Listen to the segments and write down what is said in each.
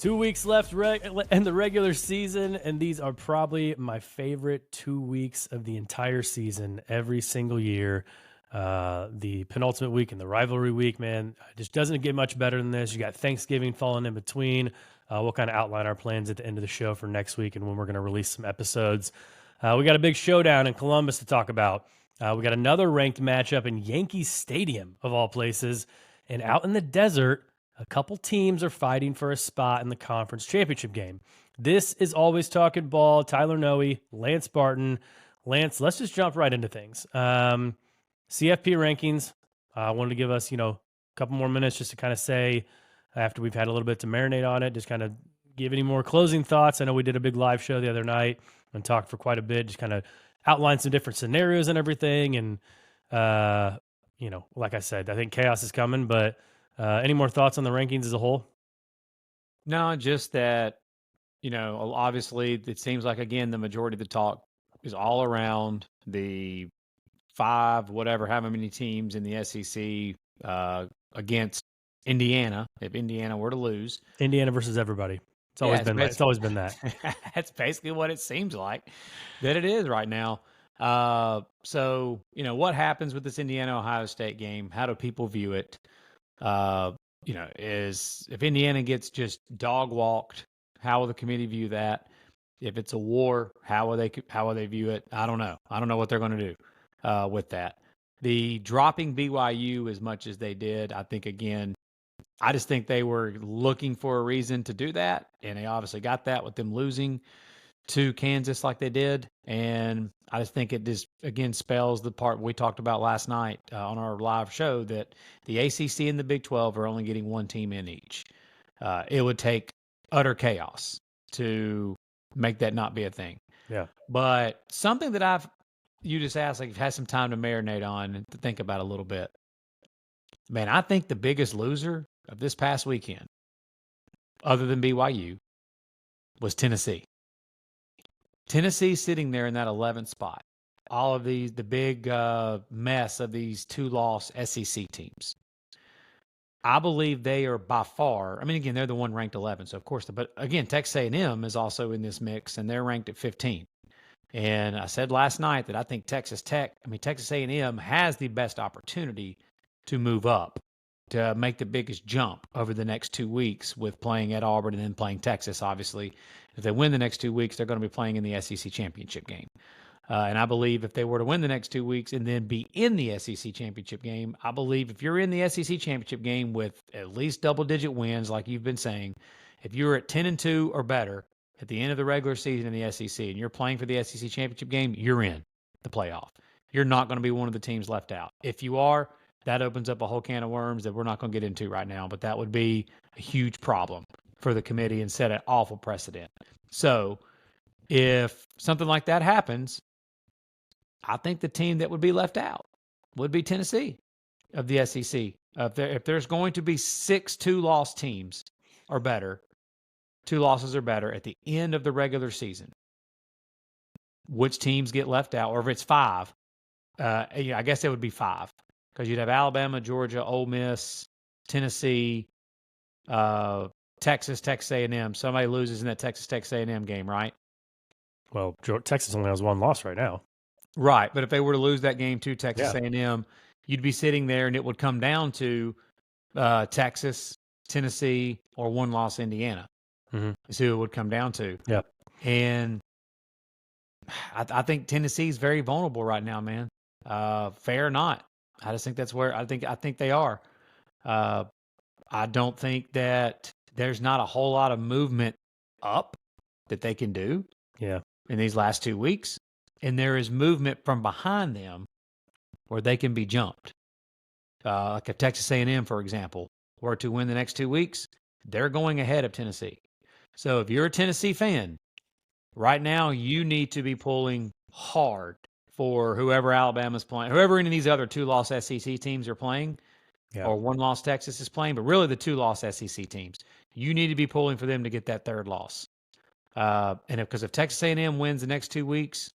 2 weeks left in the regular season, and these are probably my favorite 2 weeks of the entire season every single year. The penultimate week and the rivalry week, man, it just doesn't get much better than this. You got Thanksgiving falling in between. We'll kind of outline our plans at the end of the show for next week and when we're going to release some episodes. We got a big showdown in Columbus to talk about. We got another ranked matchup in Yankee Stadium, of all places, and out in the desert, a couple teams are fighting for a spot in the conference championship game. This is Always Talking Ball. Tyler Noe, Lance Barton. Lance, let's just jump right into things. CFP rankings. I wanted to give us, a couple more minutes just to kind of say, after we've had a little bit to marinate on it, just kind of give any more closing thoughts. I know we did a big live show the other night and talked for quite a bit, just kind of outlined some different scenarios and everything. And, like I said, I think chaos is coming, but any more thoughts on the rankings as a whole? No, just that, obviously it seems like, again, the majority of the talk is all around the however many teams in the SEC against Indiana. If Indiana were to lose, Indiana versus everybody. It's always been it's always been that. That's basically what it seems like that it is right now. So, what happens with this Indiana-Ohio State game? How do people view it? Is if Indiana gets just dog walked, how will the committee view that? If it's a war, how will they view it? I don't know. I don't know what they're going to do with that. The dropping BYU as much as they did, I think, again, I just think they were looking for a reason to do that, and they obviously got that with them losing to Kansas like they did. And I just think it just, again, spells the part we talked about last night on our live show, that the ACC and the Big 12 are only getting one team in each. It would take utter chaos to make that not be a thing. Yeah. But something that you just asked, like, you've had some time to marinate on and to think about a little bit. Man, I think the biggest loser of this past weekend, other than BYU, was Tennessee. Tennessee sitting there in that 11th spot. All of the big mess of these 2-loss SEC teams. I believe they are by far, again, they're the one ranked 11, so of course, but again, Texas A&M is also in this mix, and they're ranked at 15. And I said last night that I think Texas A&M has the best opportunity to move up, to make the biggest jump over the next 2 weeks with playing at Auburn and then playing Texas, obviously. If they win the next 2 weeks, they're going to be playing in the SEC championship game. And I believe if they were to win the next 2 weeks and then be in the SEC championship game, I believe if you're in the SEC championship game with at least double-digit wins, like you've been saying, if you're at 10-2 or better at the end of the regular season in the SEC and you're playing for the SEC championship game, you're in the playoff. You're not going to be one of the teams left out. If you are, that opens up a whole can of worms that we're not going to get into right now, but that would be a huge problem for the committee and set an awful precedent. So if something like that happens, I think the team that would be left out would be Tennessee of the SEC. If there's going to be 6 2-loss teams or better, 2 losses or better at the end of the regular season, which teams get left out? Or if it's 5, I guess it would be 5. Because you'd have Alabama, Georgia, Ole Miss, Tennessee, Texas A&M. Somebody loses in that Texas A&M game, right? Well, Texas only has 1 loss right now. Right, but if they were to lose that game to Texas A&M, you'd be sitting there, and it would come down to Texas, Tennessee, or 1-loss Indiana. Mm-hmm. Is who it would come down to. Yeah, and I think Tennessee's very vulnerable right now, man. Fair or not, I just think that's where I think they are. I don't think that there's not a whole lot of movement up that they can do. Yeah. In these last 2 weeks, and there is movement from behind them where they can be jumped. Like if Texas A&M, for example, were to win the next 2 weeks, they're going ahead of Tennessee. So if you're a Tennessee fan, right now you need to be pulling hard for whoever Alabama's playing, whoever any of these other 2-loss SEC teams are playing, or 1-loss Texas is playing, but really the 2-loss SEC teams. You need to be pulling for them to get that 3rd loss. Because if Texas A&M wins the next 2 weeks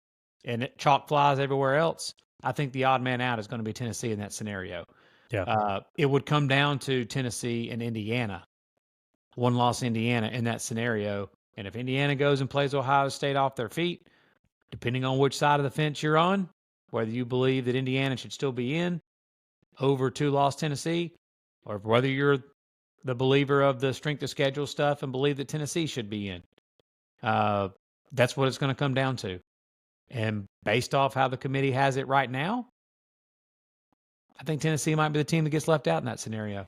and it chalk flies everywhere else, I think the odd man out is going to be Tennessee in that scenario. Yeah. It would come down to Tennessee and Indiana one-loss Indiana in that scenario. And if Indiana goes and plays Ohio State off their feet, depending on which side of the fence you're on, whether you believe that Indiana should still be in over two-loss Tennessee, or whether you're the believer of the strength of schedule stuff and believe that Tennessee should be in, that's what it's going to come down to. And based off how the committee has it right now, I think Tennessee might be the team that gets left out in that scenario.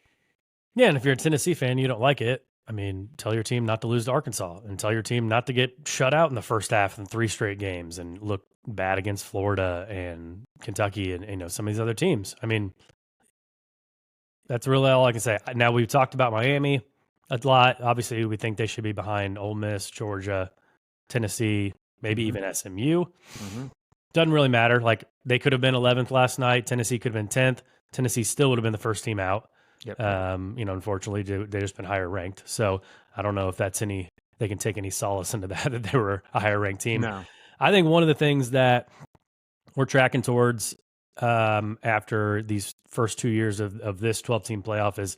Yeah, and if you're a Tennessee fan, you don't like it. I mean, tell your team not to lose to Arkansas and tell your team not to get shut out in the first half in 3 straight games and look bad against Florida and Kentucky and some of these other teams. I mean, that's really all I can say. Now, we've talked about Miami a lot. Obviously, we think they should be behind Ole Miss, Georgia, Tennessee, maybe even SMU. Doesn't really matter. Like, they could have been 11th last night. Tennessee could have been 10th. Tennessee still would have been the first team out. Yep. Unfortunately, they just been higher ranked. So I don't know if they can take any solace into that they were a higher ranked team. No. I think one of the things that we're tracking towards after these first 2 years of this 12-team playoff is,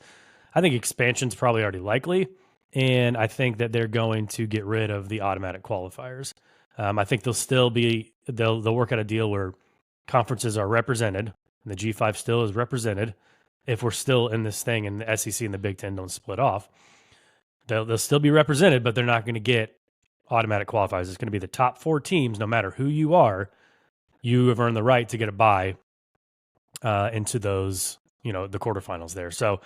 I think expansion's probably already likely, and I think that they're going to get rid of the automatic qualifiers. I think they'll work out a deal where conferences are represented, and the G5 still is represented. If we're still in this thing and the SEC and the Big Ten don't split off, they'll still be represented, but they're not going to get automatic qualifiers. It's going to be the top 4 teams, no matter who you are. You have earned the right to get a bye into those, the quarterfinals there. So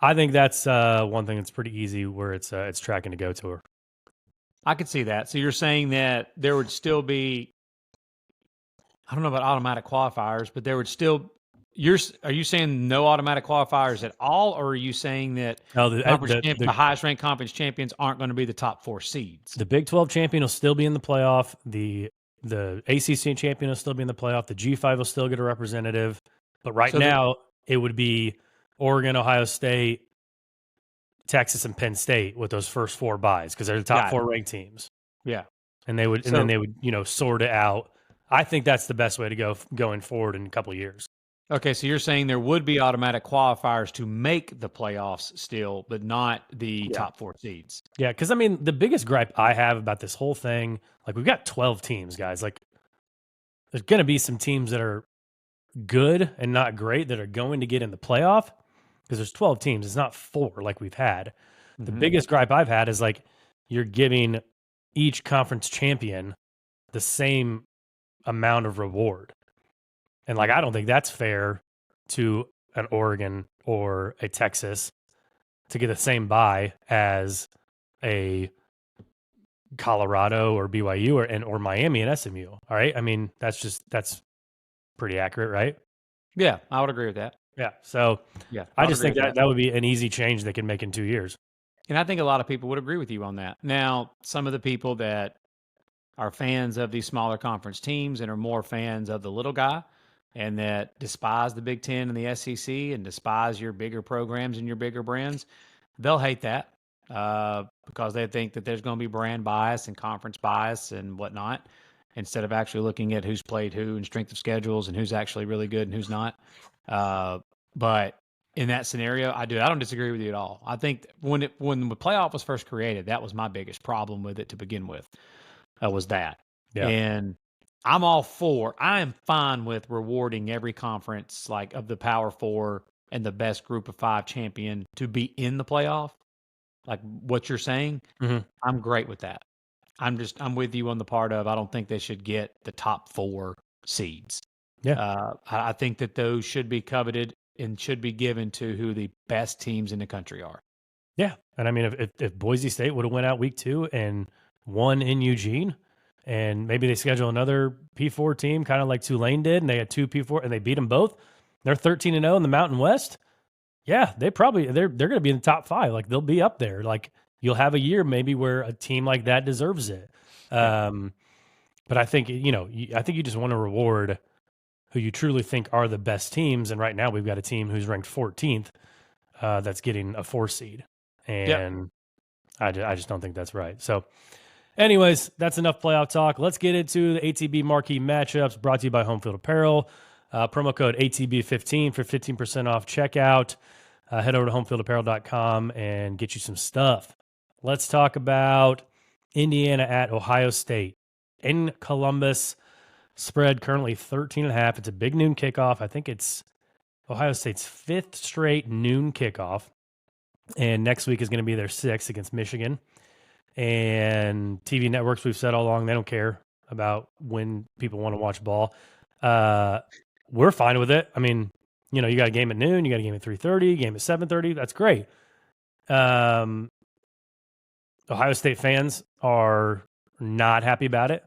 I think that's one thing that's pretty easy where it's tracking to go to her. I could see that. So you're saying that there would still be, I don't know about automatic qualifiers, but there would still, are you saying no automatic qualifiers at all, or are you saying that the highest ranked conference champions aren't going to be the top 4 seeds? The Big 12 champion will still be in the playoff. The ACC champion will still be in the playoff. The G5 will still get a representative. But now it would be Oregon, Ohio State, Texas, and Penn State with those first 4 byes because they're the top 4 ranked teams. Yeah. And then they would sort it out. I think that's the best way to go going forward in a couple of years. Okay, so you're saying there would be automatic qualifiers to make the playoffs still, but not the top 4 seeds. Yeah, because, I mean, the biggest gripe I have about this whole thing, like, we've got 12 teams, guys. Like, there's going to be some teams that are good and not great that are going to get in the playoff because there's 12 teams. It's not 4 like we've had. The biggest gripe I've had is, like, you're giving each conference champion the same amount of reward. And, like, I don't think that's fair to an Oregon or a Texas to get the same bye as a Colorado or BYU or Miami and SMU. All right. I mean, that's pretty accurate, right? Yeah, I would agree with that. Yeah. So yeah, I just think that would be an easy change they can make in 2 years. And I think a lot of people would agree with you on that. Now, some of the people that are fans of these smaller conference teams and are more fans of the little guy and that despise the Big Ten and the SEC and despise your bigger programs and your bigger brands, they'll hate that because they think that there's going to be brand bias and conference bias and whatnot, instead of actually looking at who's played who and strength of schedules and who's actually really good and who's not. But in that scenario, I don't disagree with you at all. I think when the playoff was first created, that was my biggest problem with it to begin with, was that. Yeah. And I'm all for, I am fine with rewarding every conference, like of the Power 4 and the best group of 5 champion to be in the playoff. Like what you're saying, I'm great with that. I'm with you on the part of, I don't think they should get the top 4 seeds. Yeah. I think that those should be coveted and should be given to who the best teams in the country are. Yeah. And I mean, if Boise State would have went out week 2 and won in Eugene, and maybe they schedule another P4 team, kind of like Tulane did, and they had 2 P4 and they beat them both, they're 13-0 in the Mountain West. Yeah, they're going to be in the top 5. Like, they'll be up there. Like, you'll have a year maybe where a team like that deserves it. But I think, I think you just want to reward who you truly think are the best teams. And right now we've got a team who's ranked 14th that's getting a 4 seed. And I just don't think that's right. So anyways, that's enough playoff talk. Let's get into the ATB marquee matchups brought to you by Home Field Apparel. Promo code ATB15 for 15% off checkout. Head over to homefieldapparel.com and get you some stuff. Let's talk about Indiana at Ohio State in Columbus. Spread currently 13.5. It's a big noon kickoff. I think it's Ohio State's 5th straight noon kickoff. And next week is going to be their 6th against Michigan. And TV networks, we've said all along, they don't care about when people want to watch ball. We're fine with it. I mean, you got a game at noon, you got a game at 3:30, game at 7:30. That's great. Ohio State fans are not happy about it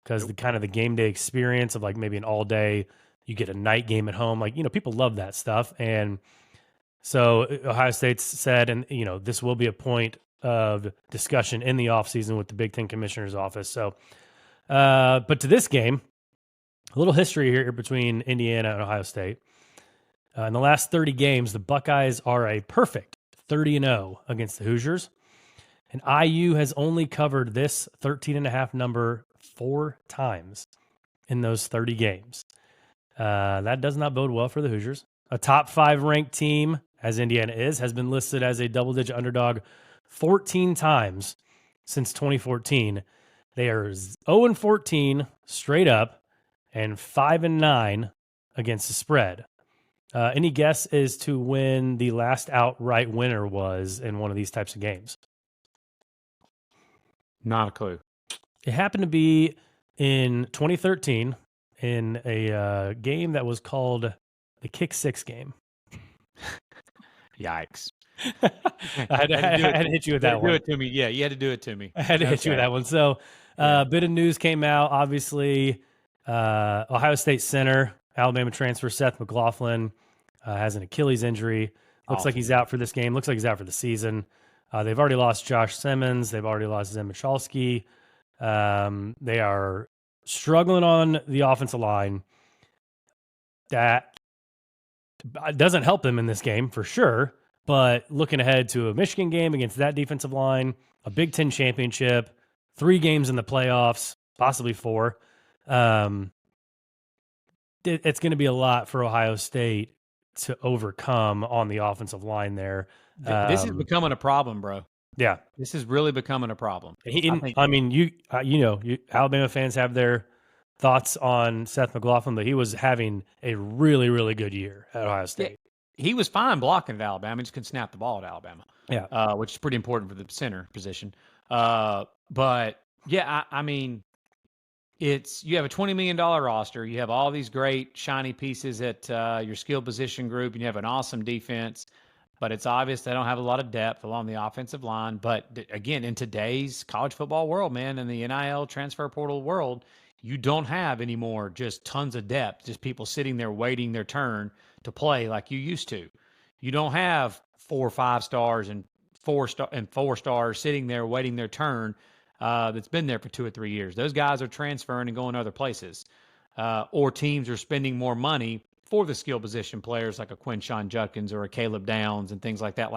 because the kind of the game day experience of like maybe an all day, you get a night game at home. Like, people love that stuff. And so Ohio State's said, and this will be a point of discussion in the offseason with the Big Ten Commissioner's office. So, but to this game, a little history here between Indiana and Ohio State. In the last 30 games, the Buckeyes are a perfect 30-0 against the Hoosiers. And IU has only covered this 13.5 number 4 times in those 30 games. That does not bode well for the Hoosiers. A top 5 ranked team, as Indiana is, has been listed as a double-digit underdog 14 times since 2014. They are 0-14 straight up and 5-9 against the spread. Any guess as to when the last outright winner was in one of these types of games? Not a clue. It happened to be in 2013 in a game that was called the Kick 6 game. Yikes. I had to hit you with that one. Do it to me. Yeah, you had to do it to me. I had to hit you with that one. So a bit of news came out. Obviously, Ohio State center, Alabama transfer Seth McLaughlin has an Achilles injury. Looks like he's out for this game. Looks like he's out for the season. They've already lost Josh Simmons. They've already lost Zim Michalski. They are struggling on the offensive line. That doesn't help them in this game for sure. But looking ahead to a Michigan game against that defensive line, a Big Ten championship, 3 games in the playoffs, possibly 4. It's going to be a lot for Ohio State to overcome on the offensive line there. This is becoming a problem, bro. Yeah, this is really becoming a problem. Alabama fans have their thoughts on Seth McLaughlin, but he was having a really, really good year at Ohio State. He was fine blocking at Alabama. He just couldn't snap the ball at Alabama. Yeah, which is pretty important for the center position. But yeah, I mean, you have a $20 million roster. You have all these great shiny pieces at your skill position group, and you have an awesome defense. But it's obvious they don't have a lot of depth along the offensive line. But again, in today's college football world, man, in the NIL transfer portal world, you don't have anymore just tons of depth, just people sitting there waiting their turn to play like you used to. You don't have 4 or 5 stars and 4 stars sitting there waiting their turn that's been there for 2 or 3 years. Those guys are transferring and going other places. Or teams are spending more money for the skill position players like a Quinshon Judkins or a Caleb Downs and things like that,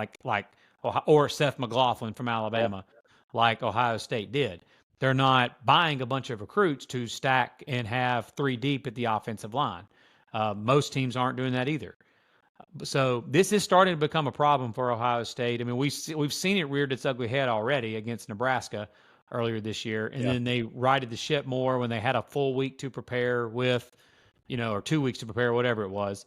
or Seth McLaughlin from Alabama, like Ohio State did. They're not buying a bunch of recruits to stack and have 3 deep at the offensive line. Most teams aren't doing that either. So this is starting to become a problem for Ohio State. I mean, we've seen it reared its ugly head already against Nebraska earlier this year, and then they righted the ship more when they had a full week to prepare with, or 2 weeks to prepare, whatever it was,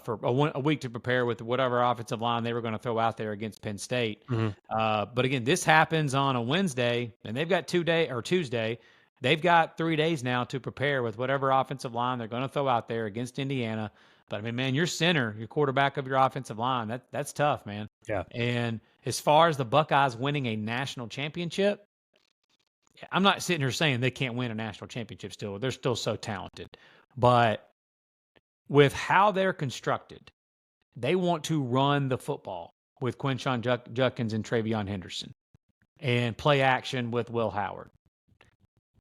for a week to prepare with whatever offensive line they were going to throw out there against Penn State. Mm-hmm. But again, this happens on a Wednesday, and they've got Tuesday. They've got 3 days now to prepare with whatever offensive line they're going to throw out there against Indiana. But I mean, man, your center, your quarterback of your offensive line, that's tough, man. Yeah. And as far as the Buckeyes winning a national championship, I'm not sitting here saying they can't win a national championship still. They're still so talented. But with how they're constructed, they want to run the football with Quinshon Judkins and Travion Henderson and play action with Will Howard.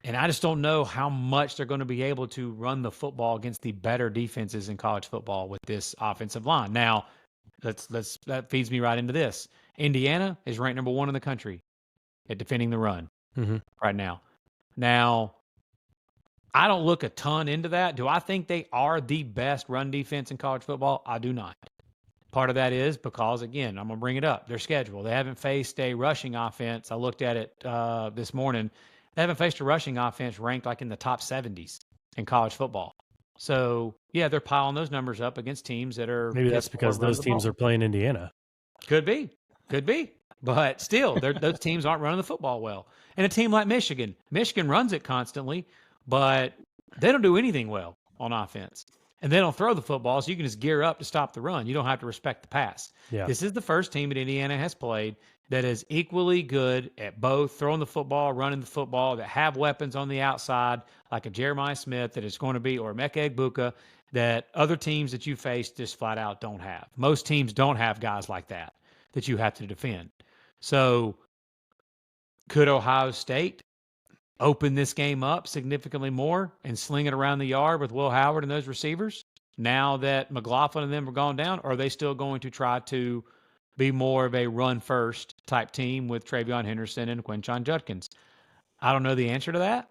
And I just don't know how much they're going to be able to run the football against the better defenses in college football with this offensive line. Now, that feeds me right into this. Indiana is ranked number 1 in the country at defending the run right now. Now, I don't look a ton into that. Do I think they are the best run defense in college football? I do not. Part of that is because, again, I'm going to bring it up, their schedule. They haven't faced a rushing offense. I looked at it this morning. They haven't faced a rushing offense ranked like in the top 70s in college football. So, yeah, they're piling those numbers up against teams that are Maybe that's because those teams are playing Indiana. Could be. But still, those teams aren't running the football well. And a team like Michigan runs it constantly, but they don't do anything well on offense. And they don't throw the football, so you can just gear up to stop the run. You don't have to respect the pass. Yeah. This is the first team that Indiana has played that is equally good at both throwing the football, running the football, that have weapons on the outside, like a Jeremiah Smith that is going to be, or Emeka Egbuka, that other teams that you face just flat out don't have. Most teams don't have guys like that you have to defend. So could Ohio State open this game up significantly more and sling it around the yard with Will Howard and those receivers now that McLaughlin and them are gone down? Or are they still going to try to be more of a run-first type team with Travion Henderson and Quinshon Judkins? I don't know the answer to that,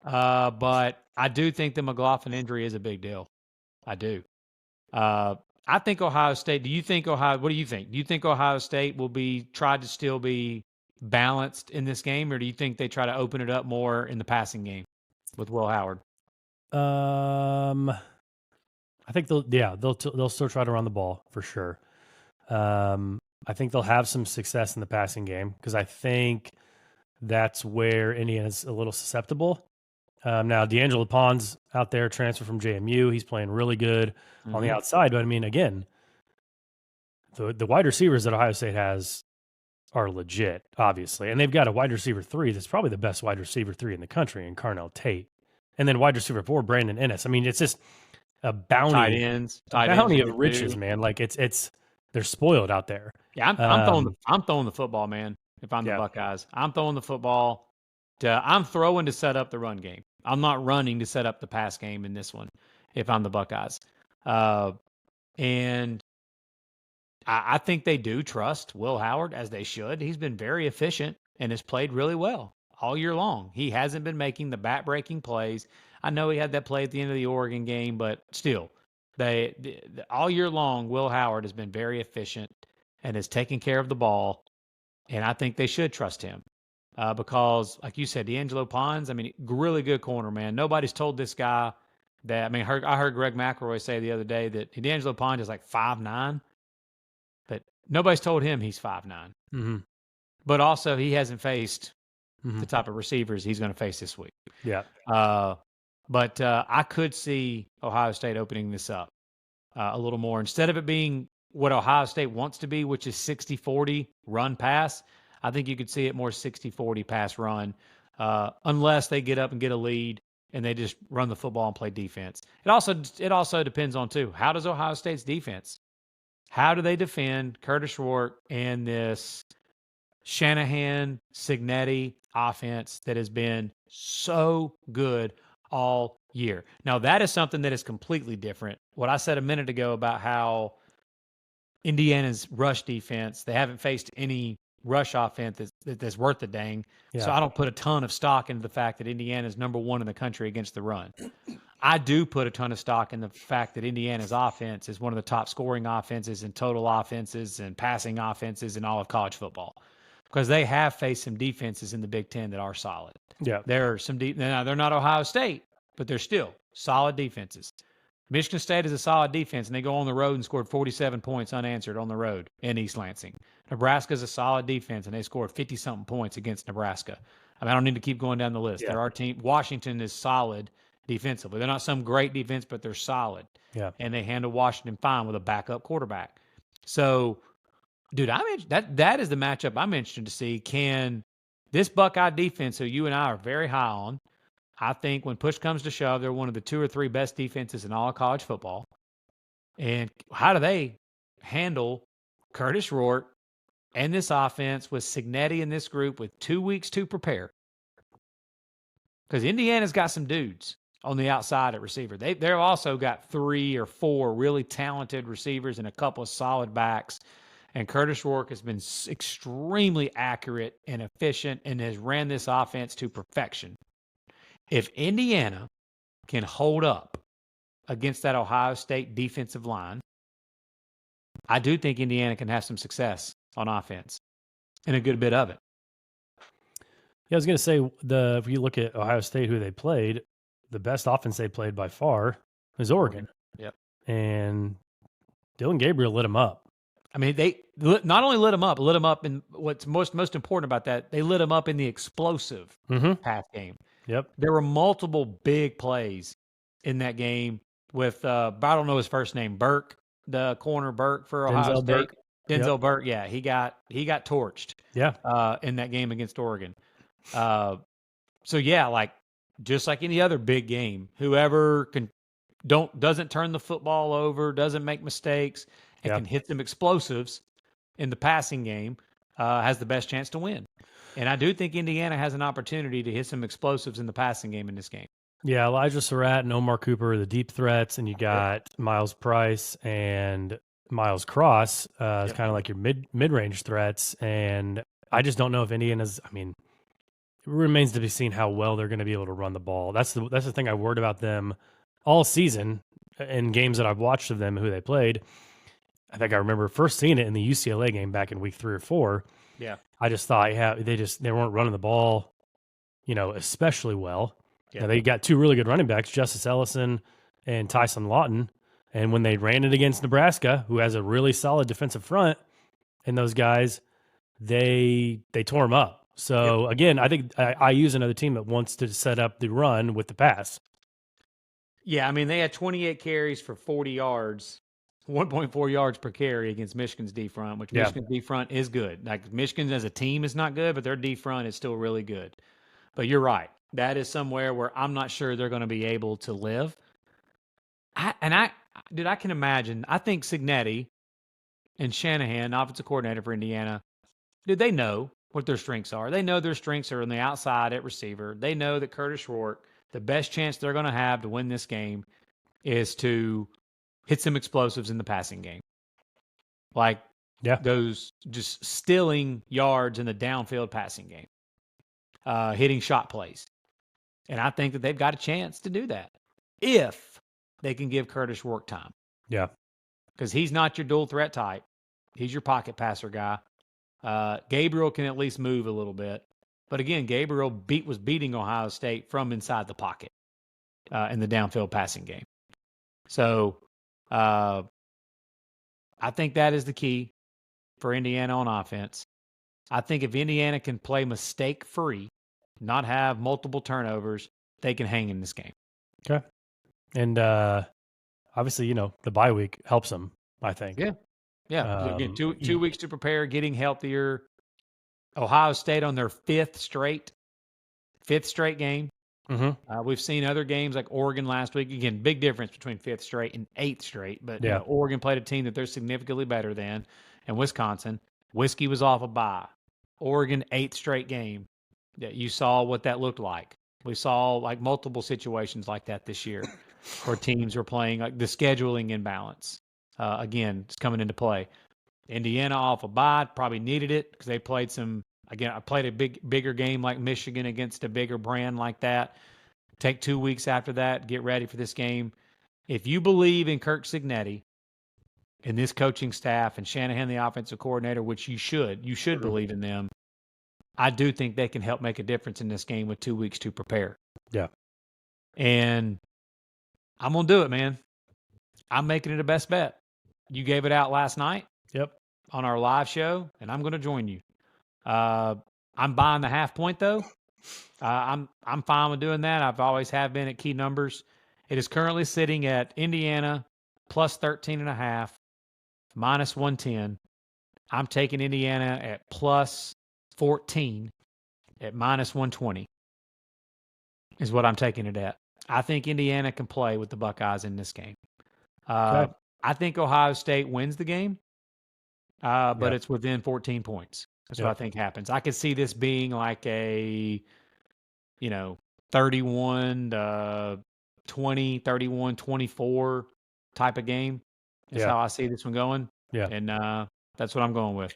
but I do think the McLaughlin injury is a big deal. I do. I think Ohio State, what do you think? Do you think Ohio State will try to still be balanced in this game, or do you think they try to open it up more in the passing game with Will Howard? I think they'll still try to run the ball for sure. I think they'll have some success in the passing game because I think that's where Indiana's a little susceptible. Now, D'Angelo Pond's out there, transfer from JMU. He's playing really good on the outside. But, I mean, again, the wide receivers that Ohio State has are legit, obviously. And they've got a wide receiver 3 that's probably the best wide receiver 3 in the country in Carnell Tate. And then wide receiver 4, Brandon Ennis. I mean, it's just a bounty. Tight bounty ends of riches, man. Like, they're spoiled out there. Yeah, I'm throwing the football, man, if I'm the Buckeyes. I'm throwing the football. I'm throwing to set up the run game. I'm not running to set up the pass game in this one if I'm the Buckeyes. And I think they do trust Will Howard, as they should. He's been very efficient and has played really well all year long. He hasn't been making the back-breaking plays. I know he had that play at the end of the Oregon game, but still, all year long, Will Howard has been very efficient and has taken care of the ball, and I think they should trust him. Because, like you said, D'Angelo Pons, I mean, really good corner, man. Nobody's told this guy that. I mean, I heard Greg McElroy say the other day that D'Angelo Pons is like 5'9", but nobody's told him he's 5'9". Mm-hmm. But also, he hasn't faced the type of receivers he's going to face this week. Yeah. But I could see Ohio State opening this up a little more. Instead of it being what Ohio State wants to be, which is 60-40 run pass, I think you could see it more 60-40 pass run, unless they get up and get a lead and they just run the football and play defense. It also depends on, too, how does Ohio State's defense? How do they defend Curtis Rourke and this Shanahan, Cignetti offense that has been so good all year? Now, that is something that is completely different. What I said a minute ago about how Indiana's rush defense, they haven't faced any rush offense that's worth the dang. Yeah. So I don't put a ton of stock into the fact that Indiana is number 1 in the country against the run. I do put a ton of stock in the fact that Indiana's offense is one of the top scoring offenses and total offenses and passing offenses in all of college football, because they have faced some defenses in the Big Ten that are solid. Yeah, there are some now they're not Ohio State, but they're still solid defenses. Michigan State is a solid defense, and they go on the road and scored 47 points unanswered on the road in East Lansing. Nebraska is a solid defense, and they scored 50-something points against Nebraska. I mean, I don't need to keep going down the list. Yeah. There are teams. Washington is solid defensively. They're not some great defense, but they're solid. Yeah. And they handle Washington fine with a backup quarterback. So, dude, that is the matchup I'm interested to see. Can this Buckeye defense, who you and I are very high on, I think when push comes to shove, they're one of the 2 or 3 best defenses in all of college football. And how do they handle Curtis Rourke and this offense with Cignetti in this group with 2 weeks to prepare? Because Indiana's got some dudes on the outside at receiver. They've also got 3 or 4 really talented receivers and a couple of solid backs. And Curtis Rourke has been extremely accurate and efficient and has ran this offense to perfection. If Indiana can hold up against that Ohio State defensive line, I do think Indiana can have some success on offense, and a good bit of it. Yeah, I was going to say, if you look at Ohio State, who they played, the best offense they played by far is Oregon. Yep. And Dylan Gabriel lit them up. I mean, they not only lit them up in what's most important about that, they lit them up in the explosive pass game. Yep. There were multiple big plays in that game with, I don't know his first name, Burke, the corner Burke for Ohio State. Burke. Denzel Burke, yeah, he got torched. Yeah. In that game against Oregon. So yeah, like just like any other big game, whoever doesn't turn the football over, doesn't make mistakes, and can hit some explosives in the passing game, has the best chance to win. And I do think Indiana has an opportunity to hit some explosives in the passing game in this game. Yeah, Elijah Surratt and Omar Cooper are the deep threats, and you got Miles Price and Miles Cross kind of like your mid-range threats. And I just don't know if Indiana's. I mean, it remains to be seen how well they're going to be able to run the ball. That's the thing I worried about them all season in games that I've watched of them, who they played. I think I remember first seeing it in the UCLA game back in week 3 or 4. Yeah, I just thought, they weren't running the ball, especially well. Yeah. Now, they got two really good running backs, Justice Ellison and Tyson Lawton. And when they ran it against Nebraska, who has a really solid defensive front, and those guys, they tore them up. So again, I think IU's another team that wants to set up the run with the pass. Yeah, I mean, they had 28 carries for 40 yards, 1.4 yards per carry against Michigan's D front, which Michigan's D front is good. Like Michigan as a team is not good, but their D front is still really good. But you're right. That is somewhere where I'm not sure they're going to be able to live. I can imagine. I think Cignetti and Shanahan, offensive coordinator for Indiana, they know what their strengths are. They know their strengths are on the outside at receiver. They know that Curtis Rourke, the best chance they're going to have to win this game is to hit some explosives in the passing game. Like those just stealing yards in the downfield passing game, hitting shot plays. And I think that they've got a chance to do that if they can give Curtis Rourke time. Yeah. Because he's not your dual threat type. He's your pocket passer guy. Gabriel can at least move a little bit. But again, Gabriel was beating Ohio State from inside the pocket in the downfield passing game. So I think that is the key for Indiana on offense. I think if Indiana can play mistake-free, not have multiple turnovers, they can hang in this game. Okay. And obviously, the bye week helps them, I think. Yeah. Again, two weeks to prepare, getting healthier. Ohio State on their fifth straight game. Mm-hmm. We've seen other games like Oregon last week. Again, big difference between fifth straight and eighth straight. But Oregon played a team that they're significantly better than. And Wisconsin, Whiskey was off a bye. Oregon, eighth straight game. That you saw what that looked like. We saw like multiple situations like that this year where teams were playing like the scheduling imbalance. Again, it's coming into play. Indiana off a bye, probably needed it because they played I played a bigger game like Michigan against a bigger brand like that. Take 2 weeks after that, get ready for this game. If you believe in Kirk Cignetti and this coaching staff and Shanahan, the offensive coordinator, which you should believe in them. I do think they can help make a difference in this game with 2 weeks to prepare. Yeah. And I'm going to do it, man. I'm making it a best bet. You gave it out last night. Yep. On our live show, and I'm going to join you. I'm buying the 0.5 point, though. I'm fine with doing that. I've always have been at key numbers. It is currently sitting at Indiana plus 13.5, minus 110. I'm taking Indiana at plus 14 at minus 120 is what I'm taking it at. I think Indiana can play with the Buckeyes in this game. Okay. I think Ohio State wins the game, but it's within 14 points. That's what I think happens. I could see this being like a, 31 to 20, 31, 24 type of game is how I see this one going. Yeah. And that's what I'm going with.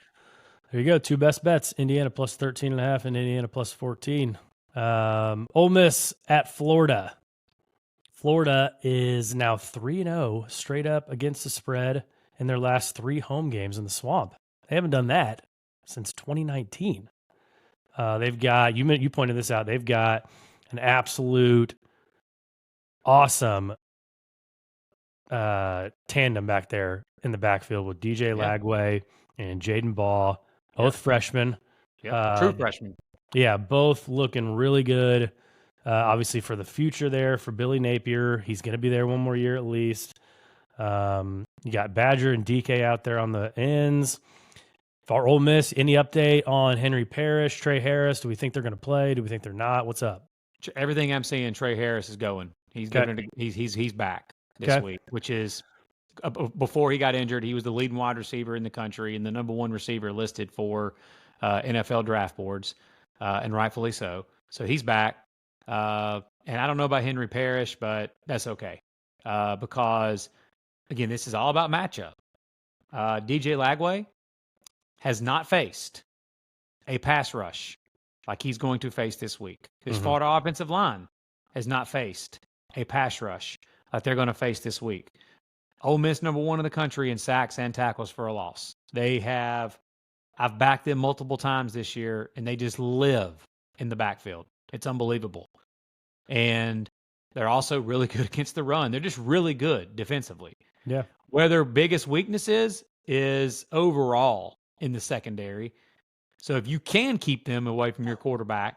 There you go. Two best bets, Indiana plus 13.5 and Indiana plus 14. Ole Miss at Florida. Florida is now 3-0 straight up against the spread in their last 3 home games in the Swamp. They haven't done that since 2019. They've got, you pointed this out, they've got an absolute awesome tandem back there in the backfield with DJ Lagway and Jaden Ball, both freshmen. True freshmen. Yeah, both looking really good. Obviously for the future there for Billy Napier. He's going to be there one more year at least. You got Badger and DK out there on the ends. For Ole Miss, any update on Henry Parrish, Trey Harris? Do we think they're going to play? Do we think they're not? What's up? Everything I'm seeing, Trey Harris is going. He's he's back this week, which is before he got injured. He was the leading wide receiver in the country and the number 1 receiver listed for NFL draft boards, and rightfully so. So he's back. And I don't know about Henry Parrish, but that's okay because, again, this is all about matchup. DJ Lagway has not faced a pass rush like he's going to face this week. This Florida offensive line has not faced a pass rush like they're going to face this week. Ole Miss, number 1 in the country in sacks and tackles for a loss. I've backed them multiple times this year, and they just live in the backfield. It's unbelievable. And they're also really good against the run. They're just really good defensively. Yeah. Where their biggest weakness is overall in the secondary. So if you can keep them away from your quarterback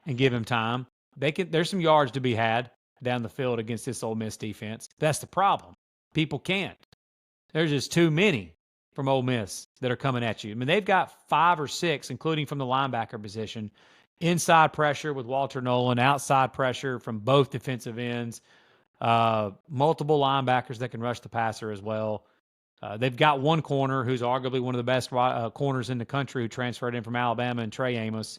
and give him time, there's some yards to be had down the field against this Ole Miss defense. That's the problem. People can't. There's just too many from Ole Miss that are coming at you. I mean, they've got 5 or 6, including from the linebacker position, inside pressure with Walter Nolan, outside pressure from both defensive ends, multiple linebackers that can rush the passer as well. They've got one corner who's arguably one of the best corners in the country who transferred in from Alabama, and Trey Amos.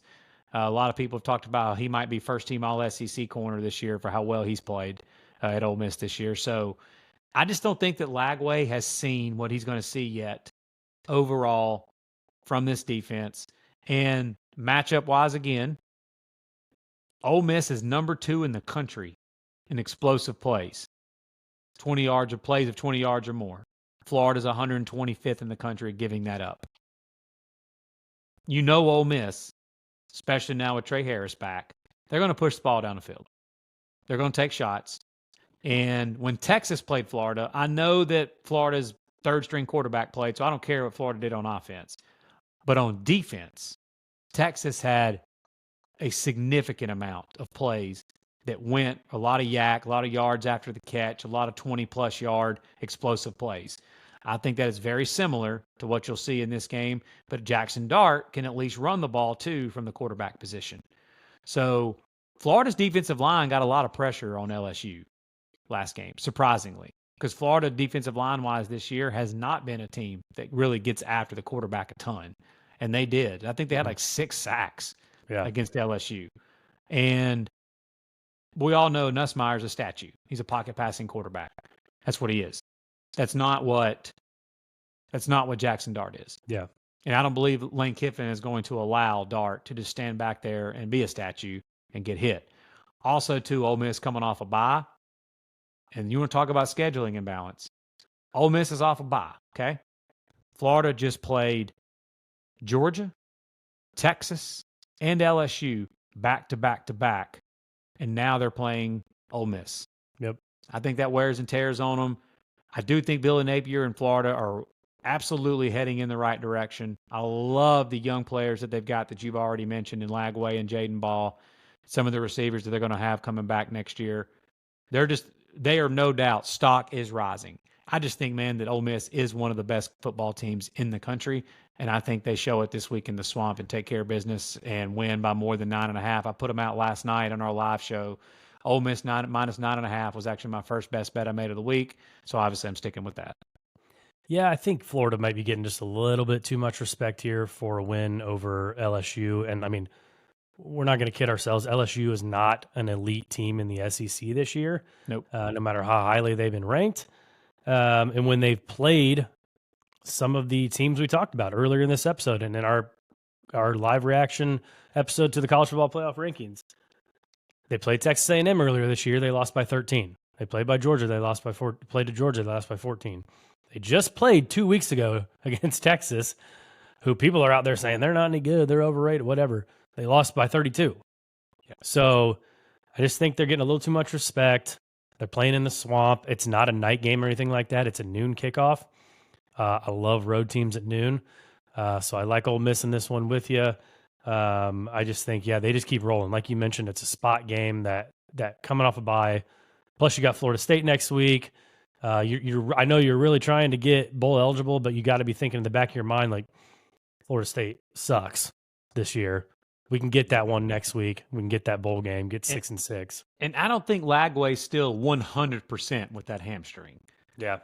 A lot of people have talked about how he might be first-team All-SEC corner this year for how well he's played at Ole Miss this year. So I just don't think that Lagway has seen what he's going to see yet overall from this defense. And matchup-wise, again, Ole Miss is number 2 in the country in explosive plays, 20 yards of plays of 20 yards or more. Florida's 125th in the country giving that up. You know Ole Miss, especially now with Trey Harris back, they're going to push the ball down the field. They're going to take shots. And when Texas played Florida, I know that Florida's third-string quarterback played, so I don't care what Florida did on offense. But on defense, Texas had a significant amount of plays that went a lot of yak, a lot of yards after the catch, a lot of 20-plus yard explosive plays. I think that is very similar to what you'll see in this game, but Jackson Dart can at least run the ball, too, from the quarterback position. So Florida's defensive line got a lot of pressure on LSU last game, surprisingly, because Florida defensive line-wise this year has not been a team that really gets after the quarterback a ton, and they did. I think they had like 6 sacks against LSU. And we all know Nussmeier's a statue. He's a pocket-passing quarterback. That's what he is. That's not what Jackson Dart is. Yeah. And I don't believe Lane Kiffin is going to allow Dart to just stand back there and be a statue and get hit. Also, too, Ole Miss coming off a bye. And you want to talk about scheduling imbalance. Ole Miss is off a bye, okay? Florida just played Georgia, Texas, and LSU back to back to back. And now they're playing Ole Miss. Yep. I think that wears and tears on them. I do think Billy Napier and Florida are absolutely heading in the right direction. I love the young players that they've got that you've already mentioned in Lagway and Jaden Ball, some of the receivers that they're going to have coming back next year. They are no doubt, stock is rising. I just think, man, that Ole Miss is one of the best football teams in the country, and I think they show it this week in the Swamp and take care of business and win by more than 9.5. I put them out last night on our live show. Ole Miss minus 9.5 was actually my first best bet I made of the week, so obviously I'm sticking with that. Yeah, I think Florida might be getting just a little bit too much respect here for a win over LSU. And, I mean, we're not going to kid ourselves. LSU is not an elite team in the SEC this year. Nope. No matter how highly they've been ranked. And when they've played some of the teams we talked about earlier in this episode and in our live reaction episode to the college football playoff rankings, they played Texas A&M earlier this year. They lost by 13. They played by Georgia. They lost by 4. Played to Georgia. They lost by 14. They just played 2 weeks ago against Texas, who people are out there saying they're not any good, they're overrated, whatever. They lost by 32. Yeah. So I just think they're getting a little too much respect. They're playing in the swamp. It's not a night game or anything like that. It's a noon kickoff. I love road teams at noon. So I like Ole Miss in this one with you. I just think, they just keep rolling. Like you mentioned, it's a spot game that coming off a bye. Plus, you got Florida State next week. I know you're really trying to get bowl eligible, but you got to be thinking in the back of your mind, like, Florida State sucks this year. We can get that one next week. We can get that bowl game, get 6-6. And I don't think Lagway's still 100% with that hamstring. Yeah.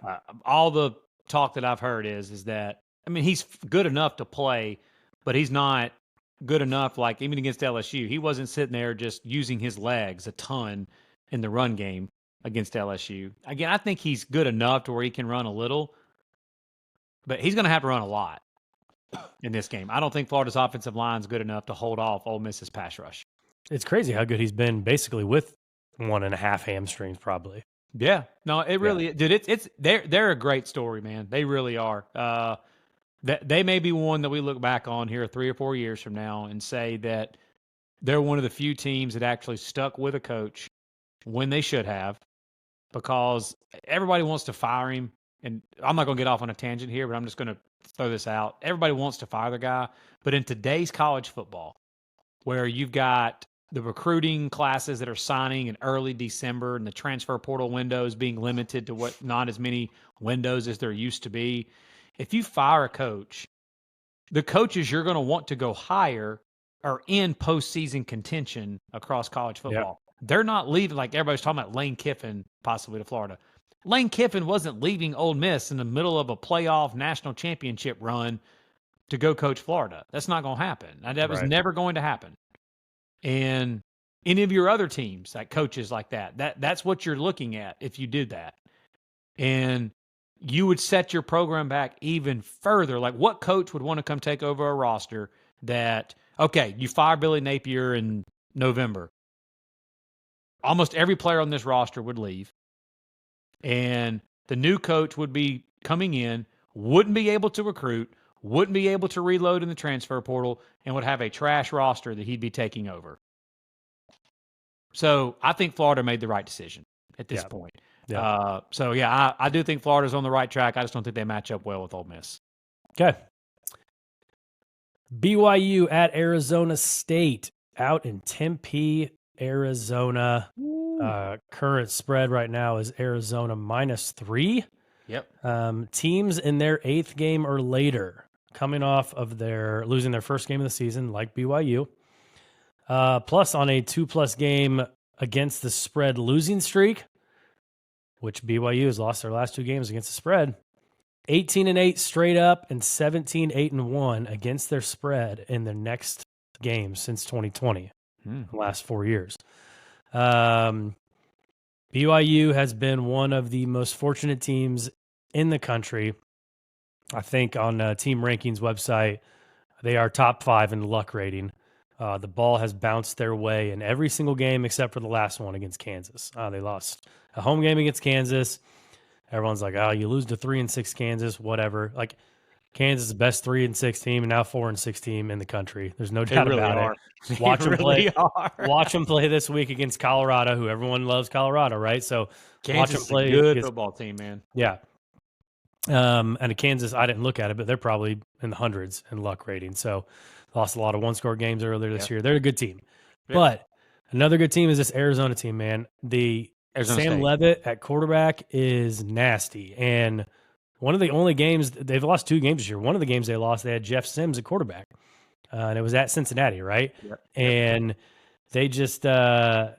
All the talk that I've heard is that, I mean, he's good enough to play, but he's not good enough, like even against LSU. He wasn't sitting there just using his legs a ton in the run game against LSU. Again, I think he's good enough to where he can run a little, but he's going to have to run a lot in this game. I don't think Florida's offensive line is good enough to hold off Ole Miss's pass rush. It's crazy how good he's been basically with 1.5 hamstrings probably. Yeah. No, it really, dude, they're a great story, man. They really are. They may be one that we look back on here 3 or 4 years from now and say that they're one of the few teams that actually stuck with a coach when they should have, because everybody wants to fire him. And I'm not going to get off on a tangent here, but I'm just going to throw this out. Everybody wants to fire the guy. But in today's college football, where you've got the recruiting classes that are signing in early December and the transfer portal windows being limited to what not as many windows as there used to be, if you fire a coach, the coaches you're going to want to go hire are in postseason contention across college football. Yep. They're not leaving, like everybody's talking about Lane Kiffin possibly to Florida. Lane Kiffin wasn't leaving Ole Miss in the middle of a playoff national championship run to go coach Florida. That's not going to happen. That was never going to happen. And any of your other teams, like coaches like that's what you're looking at if you did that. And you would set your program back even further. Like, what coach would want to come take over a roster that, okay, you fire Billy Napier in November. Almost every player on this roster would leave. And the new coach would be coming in, wouldn't be able to recruit, wouldn't be able to reload in the transfer portal, and would have a trash roster that he'd be taking over. So I think Florida made the right decision at this point. Yeah. I do think Florida's on the right track. I just don't think they match up well with Ole Miss. Okay. BYU at Arizona State out in Tempe, Arizona. Current spread right now is Arizona -3. Yep. Teams in their 8th game or later, coming off of losing their first game of the season, like BYU. Plus on a 2+ game against the spread losing streak, which BYU has lost their last 2 games against the spread. 18-8 straight up and 17-8-1 against their spread in their next games since 2020, the last 4 years. BYU has been one of the most fortunate teams in the country. I think on Team Rankings website, they are top 5 in the luck rating. The ball has bounced their way in every single game except for the last one against Kansas. They lost a home game against Kansas. Everyone's like, oh, you lose to 3-6 Kansas, whatever. Like, Kansas is the best 3-6 team and now 4-6 team in the country. There's no doubt about it. Watch them play. Watch them play this week against Colorado, who everyone loves Colorado, right? So Kansas watch them play. Is a good football team, man. Yeah. And Kansas, I didn't look at it, but they're probably in the hundreds in luck rating. So lost a lot of 1-score games earlier this year. They're a good team. Yep. But another good team is this Arizona team, man. Arizona Sam State. Leavitt at quarterback is nasty. And one of the only games, they've lost 2 games this year. One of the games they lost, they had Jeff Sims at quarterback. And it was at Cincinnati, right? Yep. And they just, Sam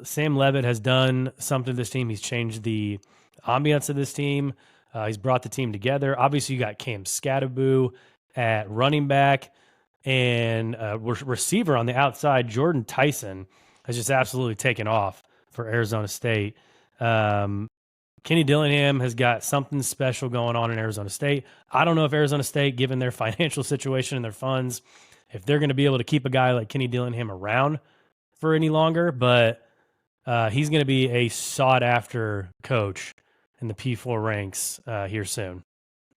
Leavitt has done something to this team. He's changed the ambiance of this team. He's brought the team together. Obviously, you got Cam Scattaboo at running back. And receiver on the outside, Jordan Tyson, has just absolutely taken off for Arizona State. Kenny Dillingham has got something special going on in Arizona State. I don't know if Arizona State, given their financial situation and their funds, if they're going to be able to keep a guy like Kenny Dillingham around for any longer, but he's going to be a sought-after coach in the P4 ranks here soon.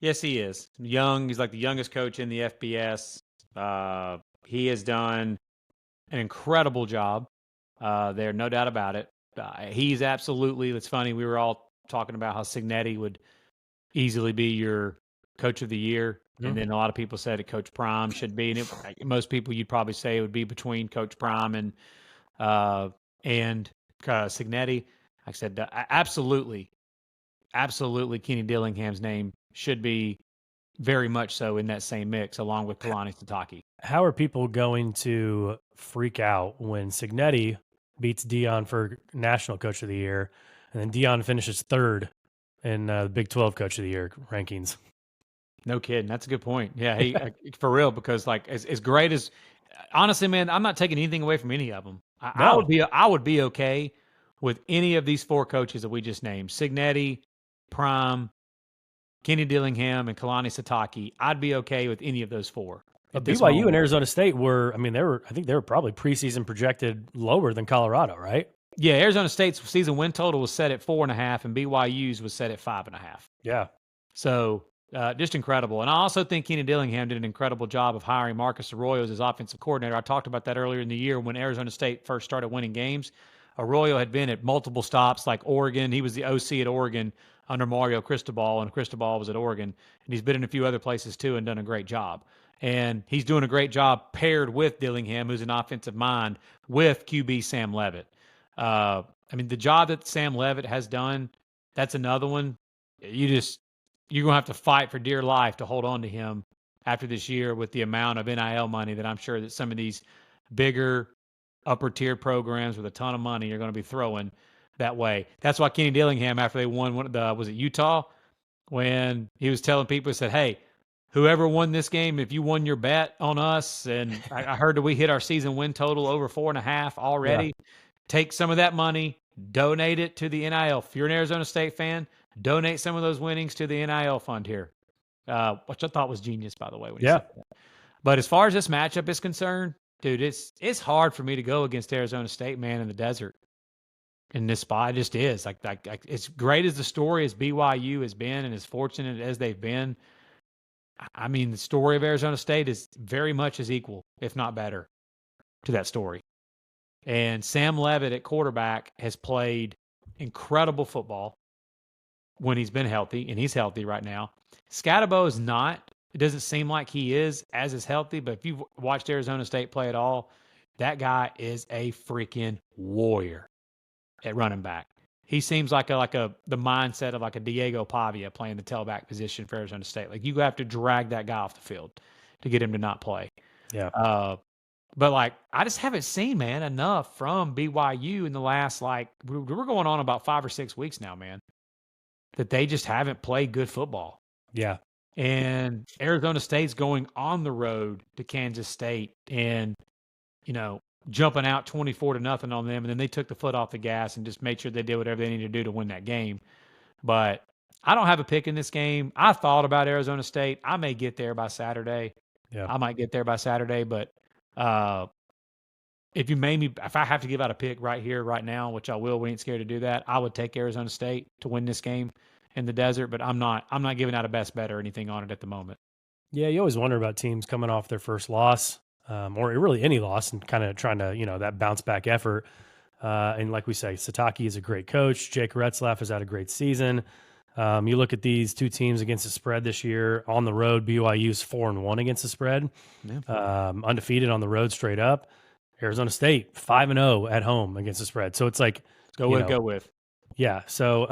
Yes, he is. Young. He's like the youngest coach in the FBS. He has done an incredible job there, no doubt about it. He's absolutely, it's funny, we were all talking about how Cignetti would easily be your coach of the year. And then a lot of people said that Coach Prime should be. And most people, you'd probably say it would be between Coach Prime and Cignetti. I said, absolutely, Kenny Dillingham's name should be very much so in that same mix, along with Kalani Sitake. How are people going to freak out when Cignetti beats Dion for National Coach of the Year, and then Dion finishes third in the Big 12 Coach of the Year rankings? No kidding. That's a good point. Yeah, he for real, because like as great as, honestly, man, I'm not taking anything away from any of them. I would be okay with any of these four coaches that we just named: Cignetti, Prime, Kenny Dillingham, and Kalani Sitake. I'd be okay with any of those four. But BYU and Arizona State were, I think they were probably preseason projected lower than Colorado, right? Yeah, Arizona State's season win total was set at 4.5, and BYU's was set at 5.5. Yeah. So just incredible. And I also think Kenny Dillingham did an incredible job of hiring Marcus Arroyo as his offensive coordinator. I talked about that earlier in the year when Arizona State first started winning games. Arroyo had been at multiple stops like Oregon. He was the OC at Oregon under Mario Cristobal, and Cristobal was at Oregon. And he's been in a few other places too and done a great job. And he's doing a great job paired with Dillingham, who's an offensive mind, with QB Sam Levitt. The job that Sam Levitt has done, that's another one. You're going to have to fight for dear life to hold on to him after this year with the amount of NIL money that I'm sure that some of these bigger upper tier programs with a ton of money are going to be throwing that way. That's why Kenny Dillingham, after they won was it Utah, when he was telling people, he said, hey, whoever won this game, if you won your bet on us, and I heard that we hit our season win total over 4.5 already, take some of that money, donate it to the NIL. If you're an Arizona State fan, donate some of those winnings to the NIL fund here, which I thought was genius, by the way. When he said that. But as far as this matchup is concerned, dude, it's hard for me to go against Arizona State, man, in the desert. In this spot, it just is. Like as great as the story as BYU has been and as fortunate as they've been, the story of Arizona State is very much as equal, if not better, to that story. And Sam Levitt at quarterback has played incredible football when he's been healthy, and he's healthy right now. Scatabo is not. It doesn't seem like he is as healthy, but if you've watched Arizona State play at all, that guy is a freaking warrior at running back. He seems like the mindset of like a Diego Pavia playing the tailback position for Arizona State. Like you have to drag that guy off the field to get him to not play. Yeah. But like I just haven't seen, man, enough from BYU in the last we're going on about 5 or 6 weeks now, man, that they just haven't played good football. Yeah. And Arizona State's going on the road to Kansas State and, jumping out 24-0 on them. And then they took the foot off the gas and just made sure they did whatever they needed to do to win that game. But I don't have a pick in this game. I thought about Arizona State. I may get there by Saturday. Yeah. I might get there by Saturday, but if I have to give out a pick right here, right now, which I will, we ain't scared to do that, I would take Arizona State to win this game in the desert, but I'm not giving out a best bet or anything on it at the moment. Yeah, you always wonder about teams coming off their first loss, or really any loss, and kind of trying to, that bounce back effort. And like we say, Sitake is a great coach. Jake Retzlaff has had a great season. You look at these two teams against the spread this year on the road. BYU's 4-1 against the spread, undefeated on the road straight up. Arizona State 5-0 at home against the spread. So it's like go with. Yeah. So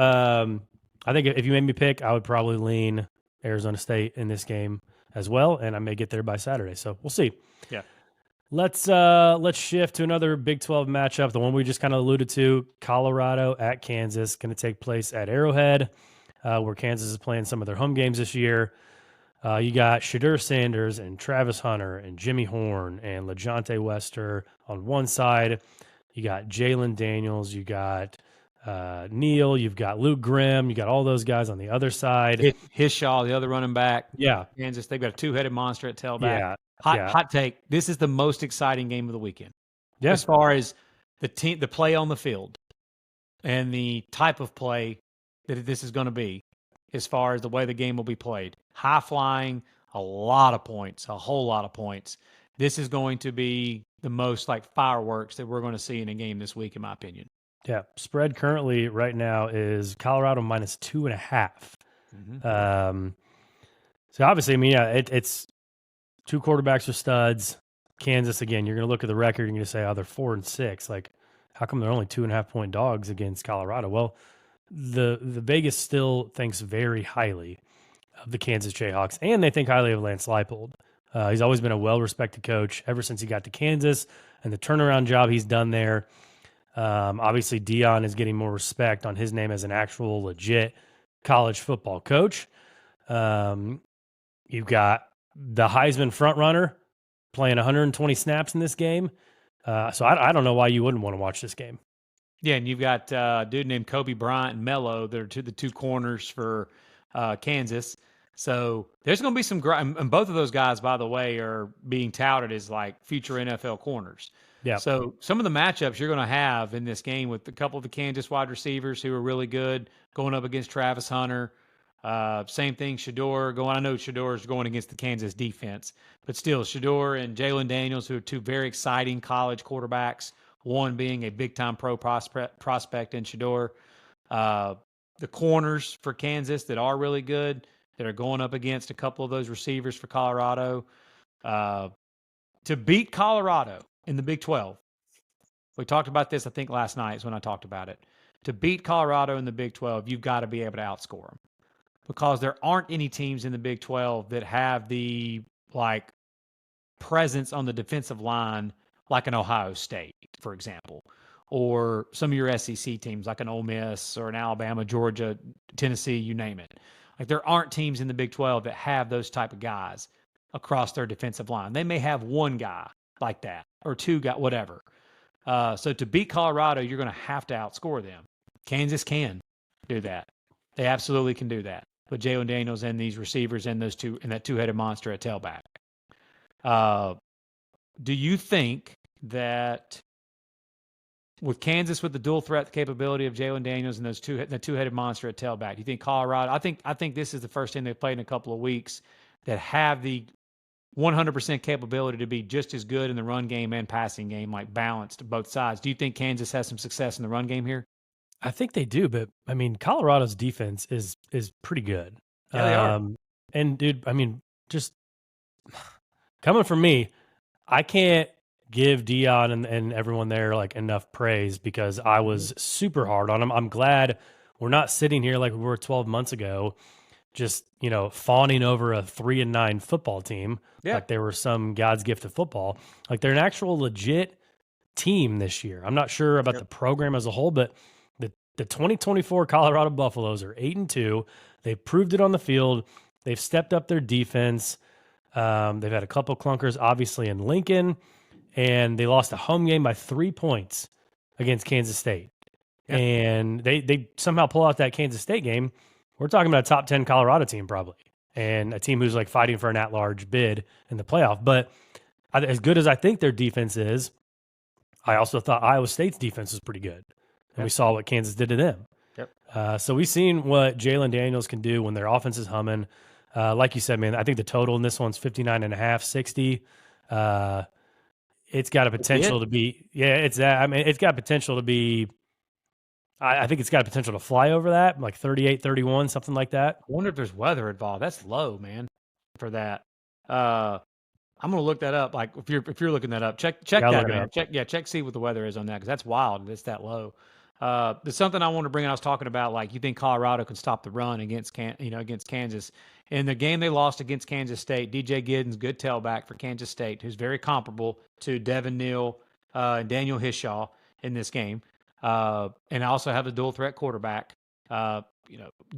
I think if you made me pick, I would probably lean Arizona State in this game as well, and I may get there by Saturday. So we'll see. Yeah. Let's shift to another Big 12 matchup, the one we just kind of alluded to. Colorado at Kansas, going to take place at Arrowhead, where Kansas is playing some of their home games this year. You got Shadur Sanders and Travis Hunter and Jimmy Horn and LeJontay Wester on one side. You got Jalen Daniels. You got Neal. You've got Luke Grimm. You got all those guys on the other side. Hishaw, the other running back. Yeah. Kansas, they've got a two-headed monster at tailback. Yeah. Hot take. This is the most exciting game of the weekend. Yeah. As far as the play on the field and the type of play that this is going to be as far as the way the game will be played. High flying, a lot of points, a whole lot of points. This is going to be the most like fireworks that we're going to see in a game this week, in my opinion. Yeah. Spread currently right now is Colorado minus 2.5. So obviously, I mean, yeah, it's two quarterbacks are studs. Kansas, again, you're going to look at the record and you're going to say, oh, they're 4-6. Like, how come they're only 2.5-point dogs against Colorado? Well, the Vegas still thinks very highly of the Kansas Jayhawks, and they think highly of Lance Leipold. He's always been a well-respected coach ever since he got to Kansas, and the turnaround job he's done there. Obviously, Dion is getting more respect on his name as an actual legit college football coach. You've got the Heisman frontrunner playing 120 snaps in this game. So I don't know why you wouldn't want to watch this game. Yeah, and you've got a dude named Kobe Bryant and Mello. They're the two corners for Kansas. So there's going to be some and both of those guys, by the way, are being touted as like future NFL corners. Yeah. So some of the matchups you're going to have in this game with a couple of the Kansas wide receivers who are really good going up against Travis Hunter. Same thing, Shedeur going. I know Shedeur is going against the Kansas defense, but still, Shedeur and Jalen Daniels, who are two very exciting college quarterbacks. One being a big-time pro prospect in Shedeur. The corners for Kansas that are really good, that are going up against a couple of those receivers for Colorado. To beat Colorado in the Big 12, we talked about this, I think, last night is when I talked about it. To beat Colorado in the Big 12, you've got to be able to outscore them, because there aren't any teams in the Big 12 that have the like presence on the defensive line like an Ohio State, for example, or some of your SEC teams like an Ole Miss or an Alabama, Georgia, Tennessee, you name it. Like there aren't teams in the Big 12 that have those type of guys across their defensive line. They may have one guy like that or two guys, whatever. So to beat Colorado, you're going to have to outscore them. Kansas can do that. They absolutely can do that. With Jalen Daniels and these receivers and those two and that two-headed monster at tailback. Do you think that with Kansas with the dual threat capability of Jalen Daniels and the two-headed monster at tailback, do you think Colorado? I think this is the first team they've played in a couple of weeks that have the 100% capability to be just as good in the run game and passing game, like balanced both sides. Do you think Kansas has some success in the run game here? I think they do, but I mean, Colorado's defense is pretty good. Yeah, they are. And dude, I mean, just coming from me, I can't give Dion and everyone there like enough praise, because I was super hard on them. I'm glad we're not sitting here like we were 12 months ago, just, you know, fawning over a 3-9 football team. Yeah. Like they were some God's gift of football. Like they're an actual legit team this year. I'm not sure about the program as a whole, but the 2024 Colorado Buffaloes are 8-2. They've proved it on the field. They've stepped up their defense. They've had a couple clunkers, obviously, in Lincoln, and they lost a home game by 3 points against Kansas State. Yeah. And they somehow pull out that Kansas State game. We're talking about a top 10 Colorado team probably, and a team who's like fighting for an at-large bid in the playoff. But as good as I think their defense is, I also thought Iowa State's defense was pretty good. And we saw what Kansas did to them. Yep. So we've seen what Jalen Daniels can do when their offense is humming. Like you said, man, I think the total in this one's 59.5, 60. It's got a potential to be, it's that. I mean, it's got potential to be, I think it's got a potential to fly over that, like 38, 31, something like that. I wonder if there's weather involved. That's low, man, for that. I'm gonna look that up. Like if you're looking that up, check that, man. Check see what the weather is on that, because that's wild. It's that low. There's something I want to bring in. I was talking about, like, you think Colorado can stop the run against Kansas. In the game they lost against Kansas State, DJ Giddens, good tailback for Kansas State, who's very comparable to Devin Neal and Daniel Hishaw in this game. And I also have a dual threat quarterback. DJ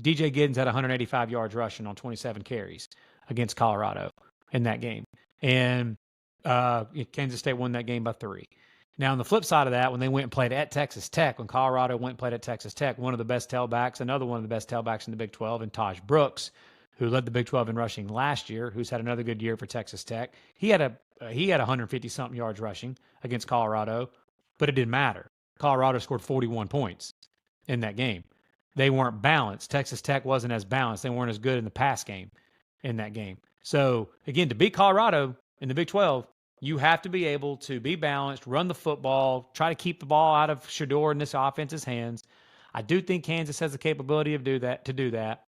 Giddens had 185 yards rushing on 27 carries against Colorado in that game. And Kansas State won that game by 3. Now, on the flip side of that, when they went and played at Texas Tech, when Colorado went and played at Texas Tech, one of the best tailbacks, another one of the best tailbacks in the Big 12, and Taj Brooks, who led the Big 12 in rushing last year, who's had another good year for Texas Tech, he had 150-something yards rushing against Colorado, but it didn't matter. Colorado scored 41 points in that game. they weren't balanced. Texas Tech wasn't as balanced. They weren't as good in the pass game in that game. So, again, to beat Colorado in the Big 12, you have to be able to be balanced, run the football, try to keep the ball out of Shedeur and this offense's hands. I do think Kansas has the capability of do that.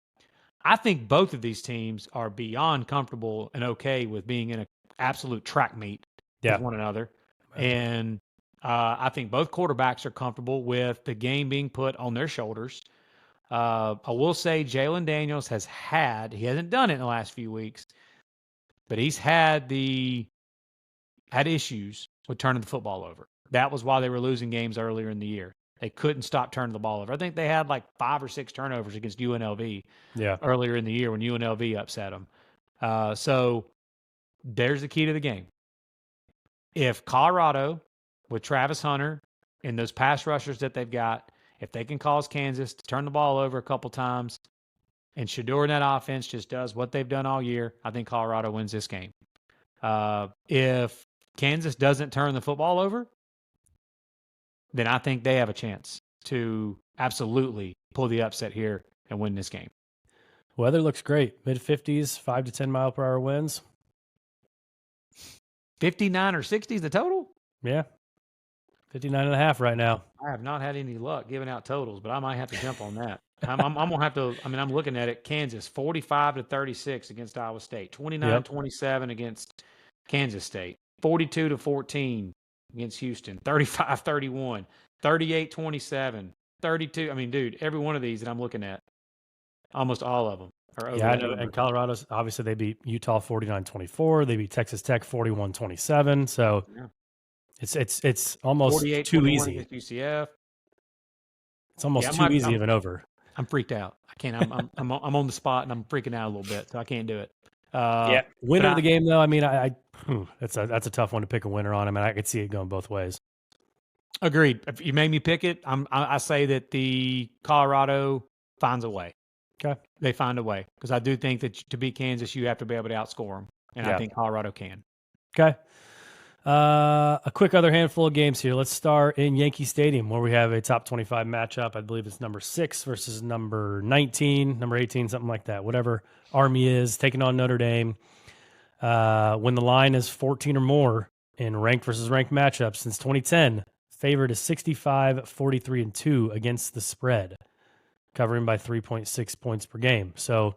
I think both of these teams are beyond comfortable and okay with being in an absolute track meet with one another. Right. And I think both quarterbacks are comfortable with the game being put on their shoulders. I will say Jalen Daniels he hasn't done it in the last few weeks, but he's had issues with turning the football over. That was why they were losing games earlier in the year. They couldn't stop turning the ball over. I think they had like 5 or 6 turnovers against UNLV earlier in the year when UNLV upset them. So there's the key to the game. If Colorado, with Travis Hunter and those pass rushers that they've got, if they can cause Kansas to turn the ball over a couple times and Shedeur in that offense just does what they've done all year, I think Colorado wins this game. If Kansas doesn't turn the football over, then I think they have a chance to absolutely pull the upset here and win this game. Weather looks great. Mid-50s, 5 to 10 mile per hour winds. 59 or 60 is the total? Yeah. 59.5 right now. I have not had any luck giving out totals, but I might have to jump on that. I'm going to have to, I'm looking at it. Kansas, 45 to 36 against Iowa State, 29-27 against Kansas State, 42 to 14 against Houston, 35-31, 38-27, 32. I mean, dude, every one of these that I'm looking at, almost all of them are over. Yeah, I know. And Colorado's, obviously, they beat Utah 49-24. They beat Texas Tech 41-27. So it's almost too easy. Against UCF. It's almost too easy of an over. I'm freaked out. I can't. I'm on the spot and I'm freaking out a little bit, so I can't do it. Winner of the game, though. I mean, that's a tough one to pick a winner on. I mean, I could see it going both ways. Agreed. If you made me pick it, I say that the Colorado finds a way. Okay, they find a way because I do think that to beat Kansas, you have to be able to outscore them, and I think Colorado can. Okay. A quick other handful of games here. Let's start in Yankee Stadium where we have a top 25 matchup. I believe it's number 6 versus number 19, number 18, something like that. Whatever Army is taking on Notre Dame. When the line is 14 or more in ranked versus ranked matchups since 2010, favored is 65, 43, and 2 against the spread, covering by 3.6 points per game. So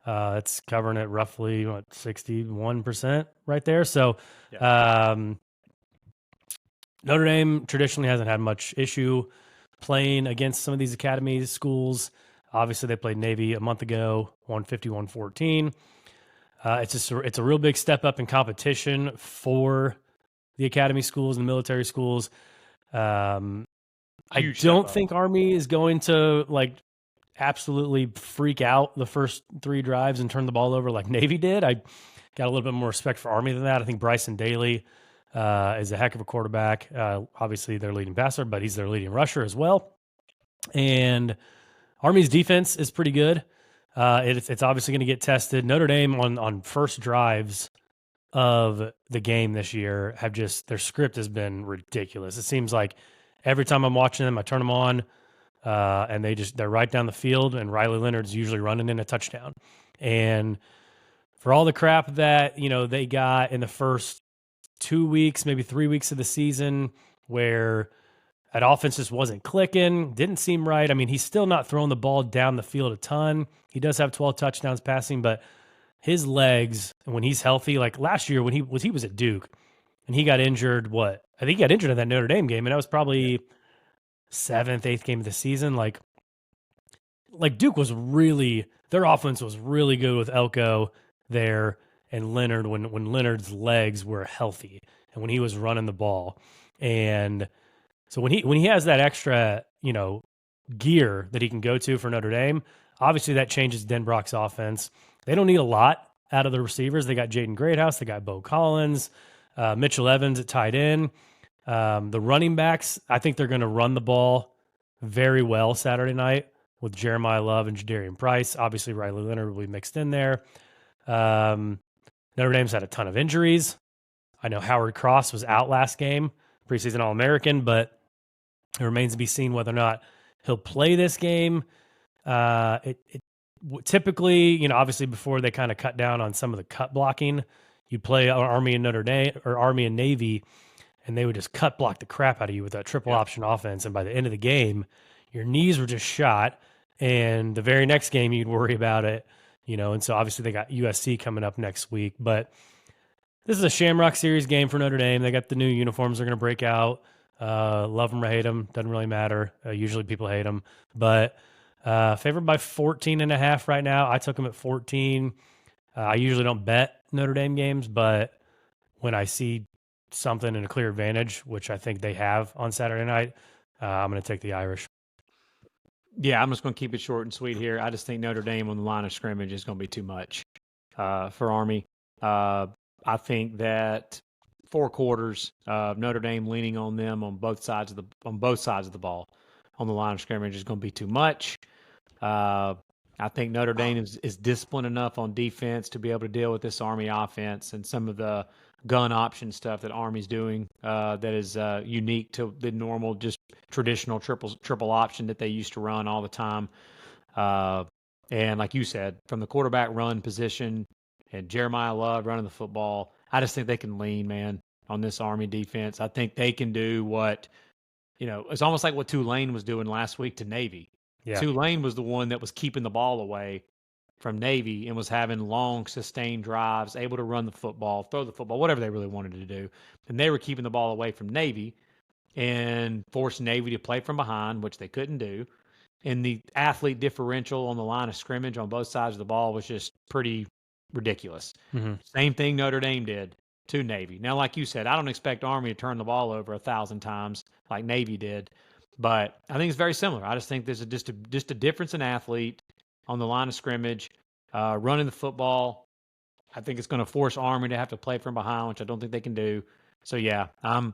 it's covering it roughly 61% right there. So Notre Dame traditionally hasn't had much issue playing against some of these academy schools. Obviously, they played Navy a month ago, 151-14. It's a real big step up in competition for the academy schools and the military schools. I don't think Army is going to absolutely freak out the first 3 drives and turn the ball over like Navy did. I got a little bit more respect for Army than that. I think Bryson Daly is a heck of a quarterback. Obviously, their leading passer, but he's their leading rusher as well. And Army's defense is pretty good. It's obviously going to get tested. Notre Dame on first drives of the game this year their script has been ridiculous. It seems like every time I'm watching them, I turn them on, and they're right down the field, and Riley Leonard's usually running in a touchdown. And for all the crap that they got in the first 2 weeks, maybe 3 weeks of the season, where that offense just wasn't clicking, didn't seem right. I mean, he's still not throwing the ball down the field a ton. He does have 12 touchdowns passing, but his legs, when he's healthy, like last year when he was at Duke and he got injured, I think he got injured in that Notre Dame game, and that was probably 7th, 8th game of the season. Like Duke was their offense was really good with Elko there and Leonard when Leonard's legs were healthy and when he was running the ball. And so when he has that extra, gear that he can go to for Notre Dame, obviously that changes Denbrock's offense. They don't need a lot out of the receivers. They got Jaden Greathouse, they got Bo Collins, Mitchell Evans at tight end. The running backs, I think they're going to run the ball very well Saturday night with Jeremiah Love and Jadarian Price. Obviously, Riley Leonard will be mixed in there. Notre Dame's had a ton of injuries. I know Howard Cross was out last game, preseason All-American, but it remains to be seen whether or not he'll play this game. Typically, obviously before they kind of cut down on some of the cut blocking, you'd play Army and Notre Dame or Army and Navy, and they would just cut block the crap out of you with that triple option offense. And by the end of the game, your knees were just shot. And the very next game, you'd worry about it, And so obviously they got USC coming up next week. But this is a Shamrock Series game for Notre Dame. They got the new uniforms they're going to break out. Love them or hate them, doesn't really matter. Usually people hate them. But favored by 14.5 right now. I took them at 14. I usually don't bet Notre Dame games, but when I see something in a clear advantage, which I think they have on Saturday night, I'm going to take the Irish. Yeah, I'm just going to keep it short and sweet here. I just think Notre Dame on the line of scrimmage is going to be too much for Army. I think that 4 quarters, Notre Dame leaning on them on both sides of the ball on the line of scrimmage is going to be too much. I think Notre Dame is disciplined enough on defense to be able to deal with this Army offense and some of the gun option stuff that Army's doing that is unique to the normal, just traditional triple option that they used to run all the time. And like you said, from the quarterback run position and Jeremiah Love running the football, I just think they can lean, man, on this Army defense. I think they can do what, it's almost like what Tulane was doing last week to Navy. Yeah. Tulane was the one that was keeping the ball away from Navy and was having long, sustained drives, able to run the football, throw the football, whatever they really wanted to do. And they were keeping the ball away from Navy and forced Navy to play from behind, which they couldn't do. And the athlete differential on the line of scrimmage on both sides of the ball was just pretty ridiculous. Mm-hmm. Same thing Notre Dame did to Navy. Now, like you said, I don't expect Army to turn the ball over 1,000 times like Navy did, but I think it's very similar. I just think there's just a difference in athlete on the line of scrimmage, running the football. I think it's going to force Army to have to play from behind, which I don't think they can do. So, yeah, I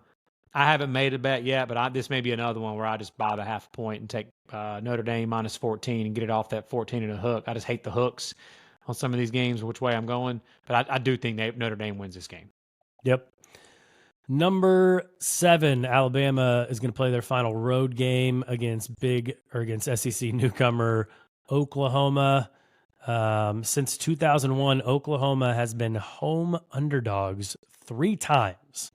haven't made a bet yet, but this may be another one where I just buy the half point and take Notre Dame minus 14 and get it off that 14 and a hook. I just hate the hooks on some of these games, which way I'm going. But I do think Notre Dame wins this game. Yep. Number 7, Alabama is going to play their final road game against SEC newcomer Oklahoma. Since 2001, Oklahoma has been home underdogs 3 times.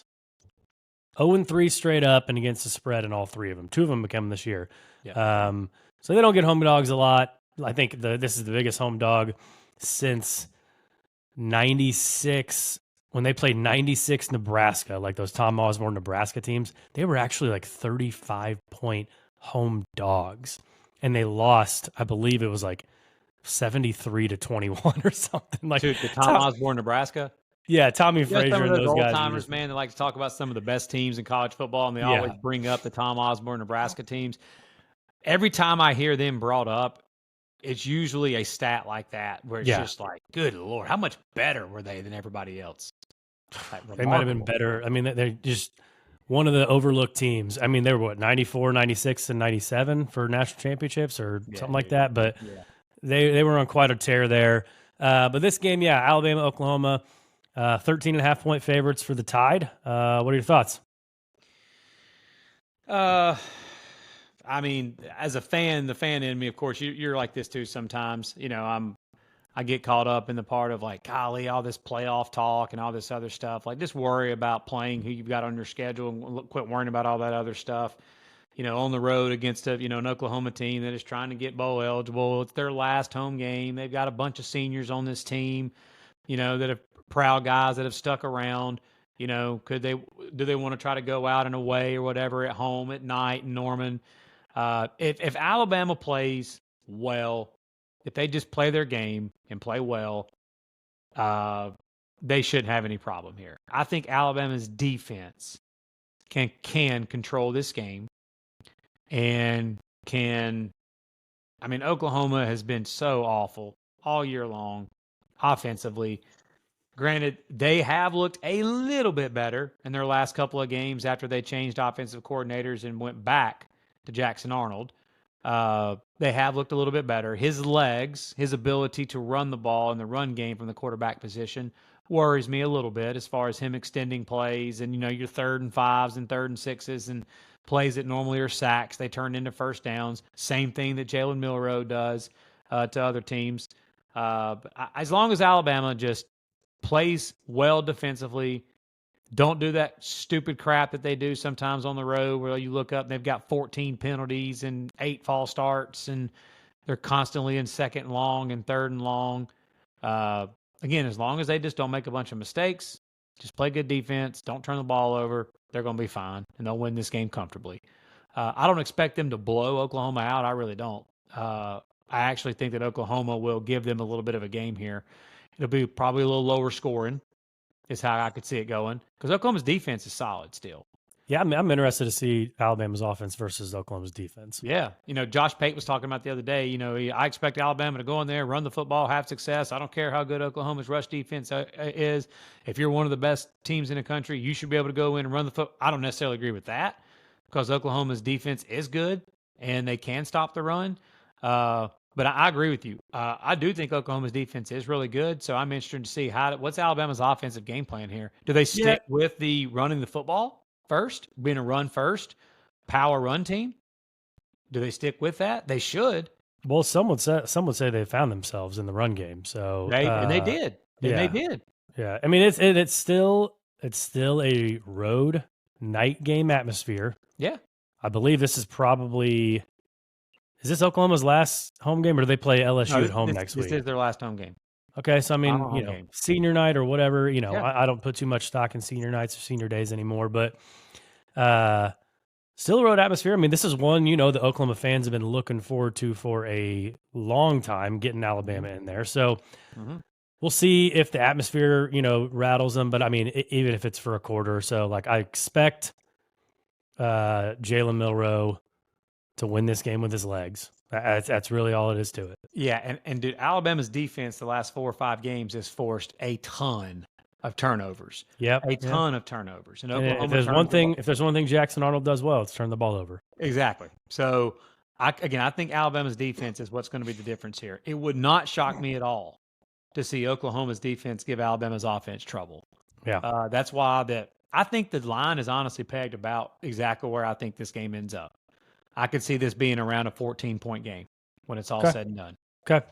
0-3 straight up and against the spread in all 3 of them. 2 of them become this year. Yeah. So they don't get home dogs a lot. I think this is the biggest home dog since 96. When they played 96 Nebraska, like those Tom Osborne Nebraska teams, they were actually like 35-point home dogs. And they lost, I believe it was like 73-21 or something. Like to Tom Osborne, Nebraska? Yeah, Tommy Frazier and those old guys. Timers, man, they like to talk about some of the best teams in college football, and they always bring up the Tom Osborne Nebraska teams. Every time I hear them brought up, it's usually a stat like that where it's just like, good Lord, how much better were they than everybody else? They might have been better. I mean, they're just one of the overlooked teams. I mean, they were 94, 96, and 97 for national championships or something like that. But they were on quite a tear there. But this game, Alabama, Oklahoma, 13.5-point favorites for the Tide. What are your thoughts? I mean, as a fan, the fan in me, of course, you're like this too sometimes. I get caught up in the part of like, golly, all this playoff talk and all this other stuff. Like, just worry about playing who you've got on your schedule and quit worrying about all that other stuff. On the road against an Oklahoma team that is trying to get bowl eligible. It's their last home game. They've got a bunch of seniors on this team, that are proud guys that have stuck around. Do they want to try to go out and away or whatever at home at night in Norman? If Alabama plays well, if they just play their game and play well, they shouldn't have any problem here. I think Alabama's defense can control this game and Oklahoma has been so awful all year long offensively. Granted, they have looked a little bit better in their last couple of games after they changed offensive coordinators and went back to Jackson Arnold. They have looked a little bit better. His legs, his ability to run the ball in the run game from the quarterback position worries me a little bit as far as him extending plays and, your 3rd and 5s and 3rd and 6s and plays that normally are sacks. They turn into first downs. Same thing that Jalen Milroe does to other teams. As long as Alabama just plays well defensively, don't do that stupid crap that they do sometimes on the road where you look up and they've got 14 penalties and 8 false starts and they're constantly in 2nd and long and 3rd and long. Again, as long as they just don't make a bunch of mistakes, just play good defense, don't turn the ball over, they're going to be fine, and they'll win this game comfortably. I don't expect them to blow Oklahoma out. I really don't. I actually think that Oklahoma will give them a little bit of a game here. It'll be probably a little lower scoring is how I could see it going because Oklahoma's defense is solid still. Yeah, I'm interested to see Alabama's offense versus Oklahoma's defense. Yeah. Josh Pate was talking about the other day, I expect Alabama to go in there, run the football, have success. I don't care how good Oklahoma's rush defense is. If you're one of the best teams in the country, you should be able to go in and run the football. I don't necessarily agree with that because Oklahoma's defense is good and they can stop the run. But I agree with you. I do think Oklahoma's defense is really good, so I'm interested to see what's Alabama's offensive game plan here. Do they stick with the running the football first, being a run first, power run team? Do they stick with that? They should. Well, some would say they found themselves in the run game. So and they did. They did. Yeah. I mean, it's still a road night game atmosphere. Yeah. I believe this is probably. Is this Oklahoma's last home game, or do they play LSU at home next week? This is their last home game. Okay, so I mean, senior night or whatever, I don't put too much stock in senior nights or senior days anymore, but still a road atmosphere. I mean, this is one, the Oklahoma fans have been looking forward to for a long time, getting Alabama in there. So we'll see if the atmosphere, rattles them. But I mean, even if it's for a quarter or so, like I expect Jalen Milroe to win this game with his legs. That's really all it is to it. Yeah, and dude, Alabama's defense the last 4 or 5 games has forced a ton of turnovers. Yep, a ton of turnovers. And if there's one thing Jackson Arnold does well, it's turn the ball over. Exactly. So I think Alabama's defense is what's going to be the difference here. It would not shock me at all to see Oklahoma's defense give Alabama's offense trouble. Yeah, that's why I think the line is honestly pegged about exactly where I think this game ends up. I could see this being around a 14-point game when it's all said and done. Okay.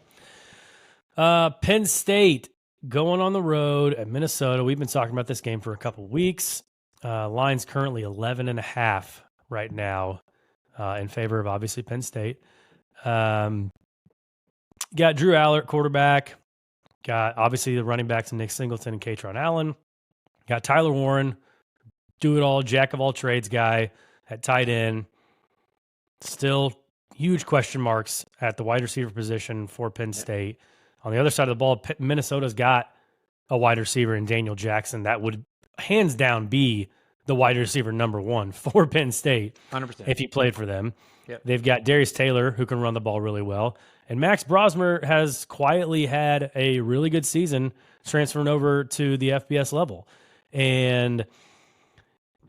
Penn State going on the road at Minnesota. We've been talking about this game for a couple weeks. Line's currently 11.5 right now in favor of, obviously, Penn State. Got Drew Allert, quarterback. Got, obviously, the running backs, Nick Singleton and Katron Allen. Got Tyler Warren, do-it-all, jack-of-all-trades guy at tight end. Still huge question marks at the wide receiver position for Penn State. On the other side of the ball, Minnesota's got a wide receiver in Daniel Jackson that would hands down be the wide receiver number 1 for Penn State 100%. If he played for them. Yep. They've got Darius Taylor, who can run the ball really well. And Max Brosmer has quietly had a really good season transferring over to the FBS level. And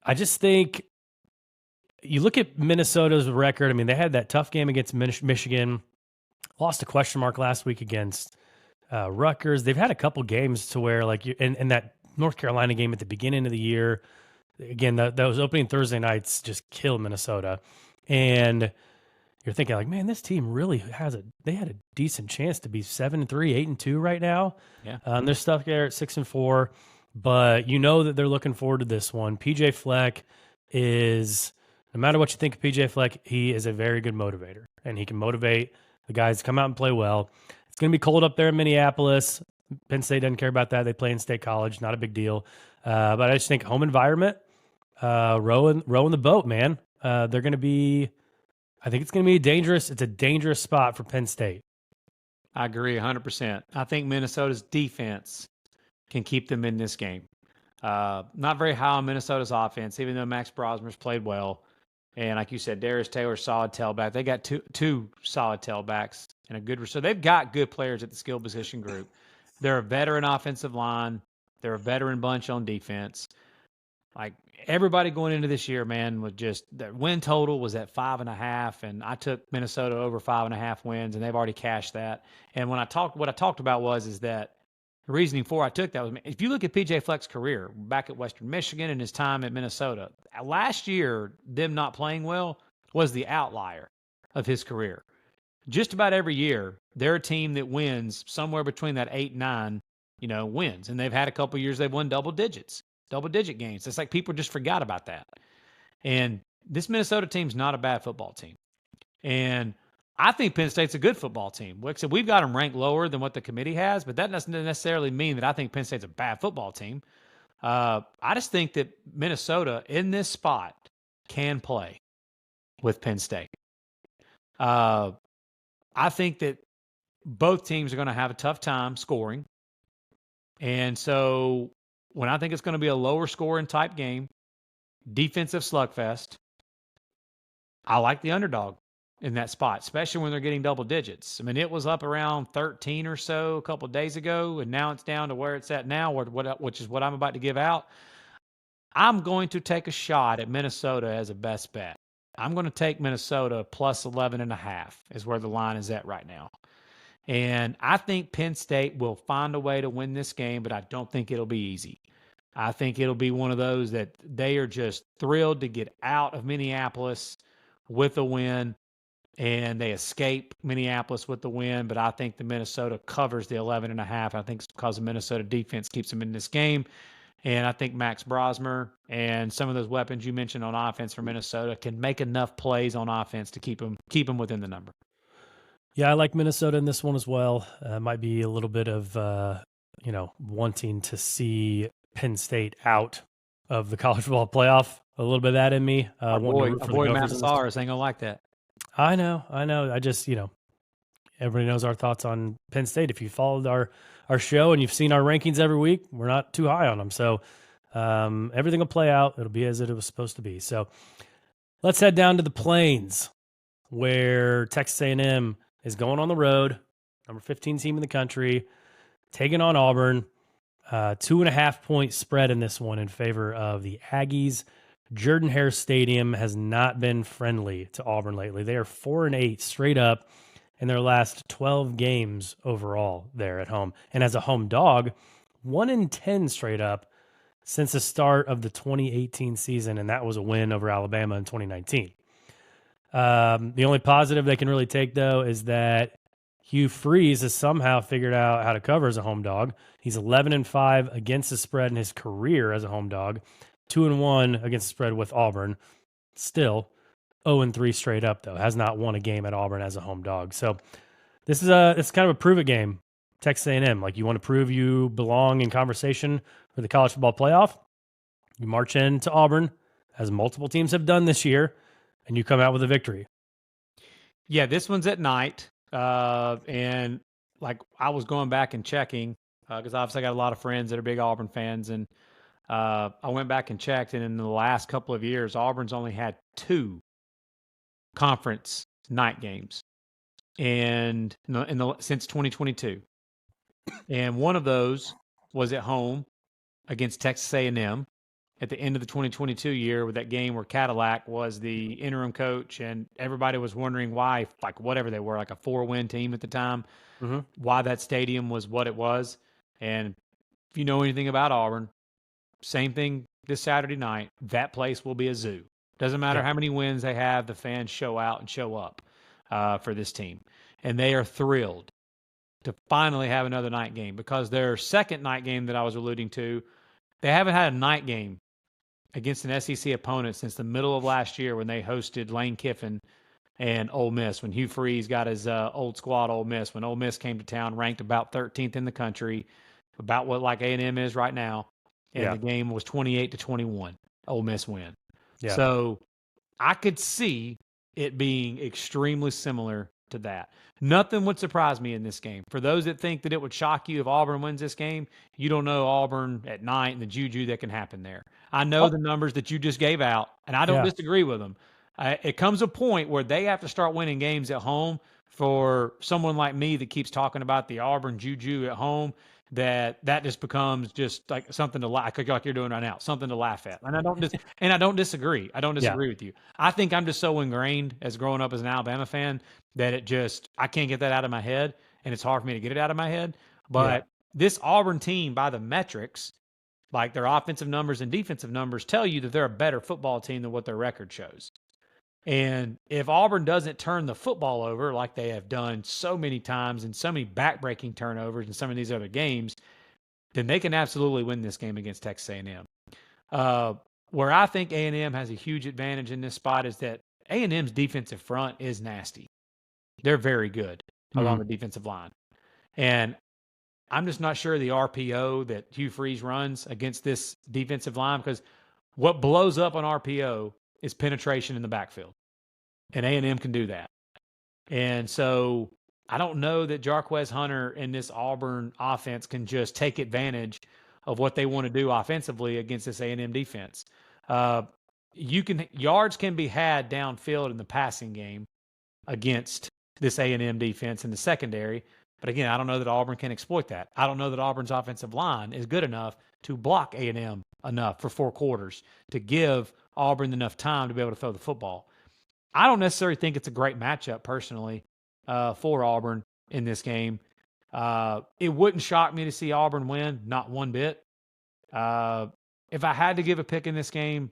I just think you look at Minnesota's record. I mean, they had that tough game against Michigan, lost a question mark last week against Rutgers. They've had a couple games to where, like, in that North Carolina game at the beginning of the year, again, those opening Thursday nights just killed Minnesota. And you're thinking, like, man, this team really they had a decent chance to be 7-3, 8-2 right now. Yeah. They're stuck there at 6-4, but that they're looking forward to this one. PJ Fleck is, no matter what you think of PJ Fleck, he is a very good motivator, and he can motivate the guys to come out and play well. It's going to be cold up there in Minneapolis. Penn State doesn't care about that. They play in State College, not a big deal. But I just think home environment, rowing the boat, man. I think it's going to be dangerous. It's a dangerous spot for Penn State. I agree 100%. I think Minnesota's defense can keep them in this game. Not very high on Minnesota's offense, even though Max Brosmer's played well. And like you said, Darius Taylor, solid tailback. They got two solid tailbacks and a good. So they've got good players at the skill position group. They're a veteran offensive line. They're a veteran bunch on defense. Like everybody going into this year, man, was just their win total was at 5.5, and I took Minnesota over 5.5 wins, and they've already cashed that. And what I talked about is that The reasoning for I took that was, if you look at PJ Fleck's career back at Western Michigan and his time at Minnesota, last year, them not playing well was the outlier of his career. Just about every year, they're a team that wins somewhere between that 8-9, wins. And they've had a couple years they've won double digit games. It's like people just forgot about that. And this Minnesota team's not a bad football team. And I think Penn State's a good football team. Like I said, we've got them ranked lower than what the committee has, but that doesn't necessarily mean that I think Penn State's a bad football team. I just think that Minnesota in this spot can play with Penn State. I think that both teams are going to have a tough time scoring. And so when I think it's going to be a lower scoring type game, defensive slugfest, I like the underdog in that spot, especially when they're getting double digits. I mean, it was up around 13 or so a couple of days ago, and now it's down to where it's at now, which is what I'm about to give out. I'm going to take a shot at Minnesota as a best bet. I'm going to take Minnesota plus 11.5 is where the line is at right now. And I think Penn State will find a way to win this game, but I don't think it'll be easy. I think it'll be one of those that they are just thrilled to get out of Minneapolis with a win, and they escape Minneapolis with the win. But I think the Minnesota covers the 11.5. I think it's because the Minnesota defense keeps them in this game. And I think Max Brosmer and some of those weapons you mentioned on offense for Minnesota can make enough plays on offense to keep them within the number. Yeah, I like Minnesota in this one as well. Might be a little bit of, wanting to see Penn State out of the college football playoff. A little bit of that in me. Our boy Matt Saras ain't going to like that. I know. I just, everybody knows our thoughts on Penn State. If you followed our show and you've seen our rankings every week, we're not too high on them. So everything will play out. It'll be as it was supposed to be. So let's head down to the Plains, where Texas A&M is going on the road, number 15 team in the country, taking on Auburn. 2.5 point spread in this one in favor of the Aggies. Jordan-Hare Stadium has not been friendly to Auburn lately. They are 4-8 straight up in their last 12 games overall there at home. And as a home dog, 1-10 straight up since the start of the 2018 season, and that was a win over Alabama in 2019. The only positive they can really take, though, is that Hugh Freeze has somehow figured out how to cover as a home dog. He's 11-5 against the spread in his career as a home dog, 2-1 against the spread with Auburn. Still 0-3 straight up, though. Has not won a game at Auburn as a home dog. So it's kind of a prove it game. Texas A&M, like, you want to prove you belong in conversation for the college football playoff. You march into Auburn, as multiple teams have done this year, and you come out with a victory. Yeah, this one's at night. And like, I was going back and checking, because obviously I got a lot of friends that are big Auburn fans. And I went back and checked, and in the last couple of years, Auburn's only had 2 conference night games and since 2022. And one of those was at home against Texas A&M at the end of the 2022 year, with that game where Cadillac was the interim coach, and everybody was wondering why, like, whatever they were, like a 4-win team at the time, why that stadium was what it was. And if you know anything about Auburn, same thing this Saturday night, that place will be a zoo. Doesn't matter how many wins they have, the fans show out and show up for this team. And they are thrilled to finally have another night game, because their second night game that I was alluding to, they haven't had a night game against an SEC opponent since the middle of last year, when they hosted Lane Kiffin and Ole Miss, when Hugh Freeze got his old squad Ole Miss, when Ole Miss came to town, ranked about 13th in the country, about what like A&M is right now. And the game was 28-21, Ole Miss win. Yeah. So I could see it being extremely similar to that. Nothing would surprise me in this game. For those that think that it would shock you if Auburn wins this game, you don't know Auburn at night and the juju that can happen there. I know the numbers that you just gave out, and I don't disagree with them. It comes a point where they have to start winning games at home for someone like me that keeps talking about the Auburn juju at home, that just becomes just like something to laugh, like you're doing right now, something to laugh at. And I don't disagree. I don't disagree with you. I think I'm just so ingrained as growing up as an Alabama fan that I can't get that out of my head, and it's hard for me to get it out of my head. But this Auburn team, by the metrics, like their offensive numbers and defensive numbers, tell you that they're a better football team than what their record shows. And if Auburn doesn't turn the football over like they have done so many times and so many backbreaking turnovers in some of these other games, then they can absolutely win this game against Texas A&M. Where I think A&M has a huge advantage in this spot is that A&M's defensive front is nasty. They're very good along the defensive line. And I'm just not sure the RPO that Hugh Freeze runs against this defensive line, because what blows up on RPO is penetration in the backfield. And A&M can do that. And so I don't know that Jarquez Hunter and this Auburn offense can just take advantage of what they want to do offensively against this A&M defense. Yards can be had downfield in the passing game against this A&M defense in the secondary. But again, I don't know that Auburn can exploit that. I don't know that Auburn's offensive line is good enough to block A&M enough for 4 quarters to give Auburn enough time to be able to throw the football. I don't necessarily think it's a great matchup personally for Auburn in this game. It wouldn't shock me to see Auburn win, not one bit. If I had to give a pick in this game,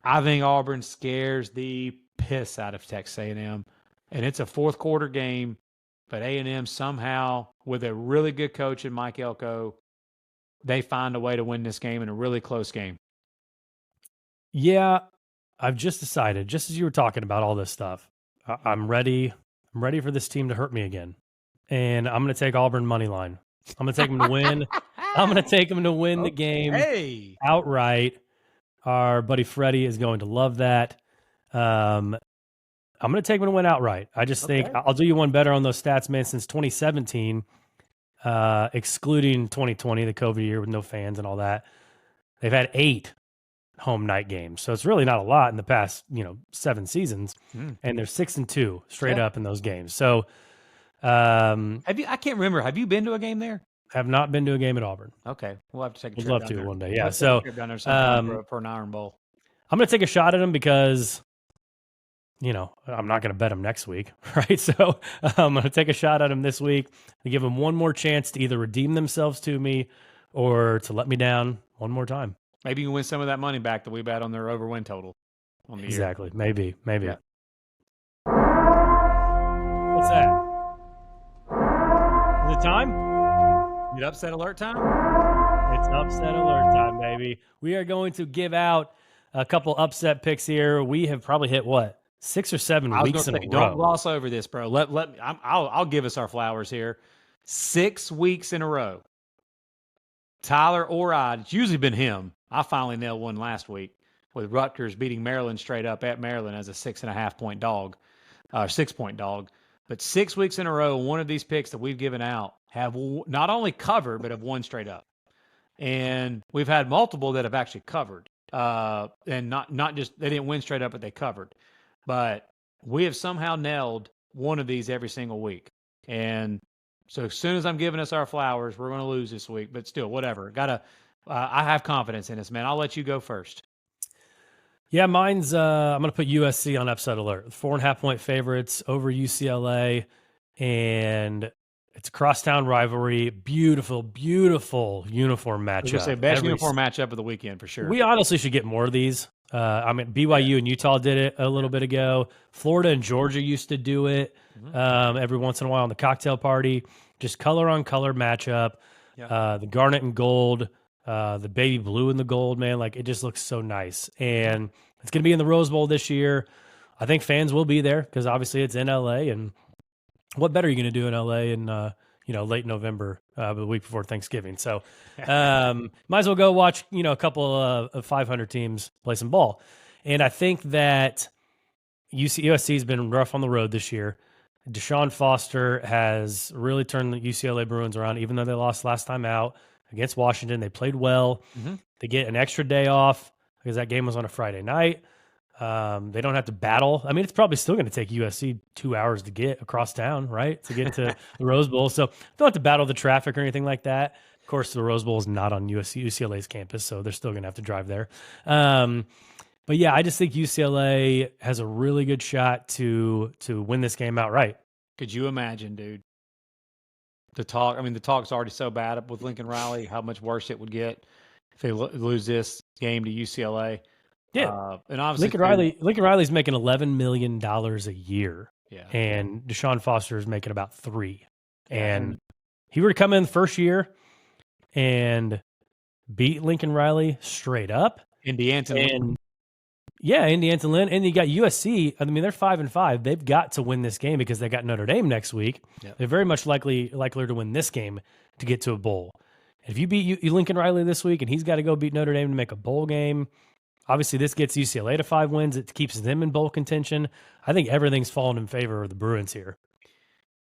I think Auburn scares the piss out of Texas A&M. And it's a 4th quarter game, but A&M somehow, with a really good coach in Mike Elko, they find a way to win this game in a really close game. Yeah, I've just decided, just as you were talking about all this stuff, I'm ready. I'm ready for this team to hurt me again. And I'm going to take Auburn money line. I'm going to take them to win. I'm going to take them to win the game outright. Our buddy Freddie is going to love that. I'm going to take them to win outright. I just think I'll do you one better on those stats, man. Since 2017, excluding 2020, the COVID year with no fans and all that, they've had 8 home night games. So it's really not a lot in the past, 7 seasons. And they're 6-2 straight up in those games. So I can't remember. Have you been to a game there? Have not been to a game at Auburn. Okay. We'll have to take a trip. Would love down to there one day. Yeah. So down there sometime for an Iron Bowl. I'm going to take a shot at them because, I'm not going to bet them next week, right? So I'm going to take a shot at them this week and give them one more chance to either redeem themselves to me or to let me down one more time. Maybe you can win some of that money back that we bet on their over-win total on the Exactly. year. Maybe. Yeah. What's that? Is it time? Is it upset alert time? It's upset alert time, baby. We are going to give out a couple upset picks here. We have probably hit 6 or 7 weeks in a row. Don't gloss over this, bro. I'll give us our flowers here. 6 weeks in a row. Tyler or I, it's usually been him. I finally nailed one last week with Rutgers beating Maryland straight up at Maryland as a 6.5-point dog, 6-point dog. But 6 weeks in a row, one of these picks that we've given out have not only covered, but have won straight up. And we've had multiple that have actually covered. And not just, they didn't win straight up, but they covered. But we have somehow nailed one of these every single week. And so as soon as I'm giving us our flowers, we're going to lose this week. But still, whatever. I have confidence in us, man. I'll let you go first. Yeah, mine's, I'm going to put USC on upset alert. 4.5-point favorites over UCLA. And it's a crosstown rivalry. Beautiful, beautiful uniform matchup. I was say best uniform matchup of the weekend for sure. We honestly should get more of these. BYU and Utah did it a little bit ago. Florida and Georgia used to do it every once in a while on the cocktail party. Just color on color matchup. The garnet and gold, the baby blue and the gold, man. Like, it just looks so nice. And it's going to be in the Rose Bowl this year. I think fans will be there because obviously it's in LA. And what better are you going to do in LA in late November, the week before Thanksgiving? So might as well go watch, a couple of 500 teams play some ball. And I think that USC has been rough on the road this year. Deshaun Foster has really turned the UCLA Bruins around, even though they lost last time out against Washington. They played well. They get an extra day off because that game was on a Friday night. They don't have to battle. I mean, it's probably still going to take USC 2 hours to get across town, right, to get to the Rose Bowl. So don't have to battle the traffic or anything like that. Of course, the Rose Bowl is not on UCLA's campus, so they're still going to have to drive there. But yeah, I just think UCLA has a really good shot to win this game outright. Could you imagine, dude? the talk. I mean, the talk's already so bad up with Lincoln Riley. How much worse it would get if they lose this game to UCLA. Yeah, And obviously Lincoln Riley's making $11 million a year, yeah, and Deshaun Foster is making about $3 million. yeah, And he were to come in the first year and beat Lincoln Riley straight up. Indiana. And yeah, Indiana and Lynn. And you got USC. I mean, they're 5-5. They've got to win this game because they got Notre Dame next week. Yep. They're very much likelier to win this game to get to a bowl. If you beat Lincoln Riley this week and he's got to go beat Notre Dame to make a bowl game, obviously this gets UCLA to 5 wins. It keeps them in bowl contention. I think everything's fallen in favor of the Bruins here.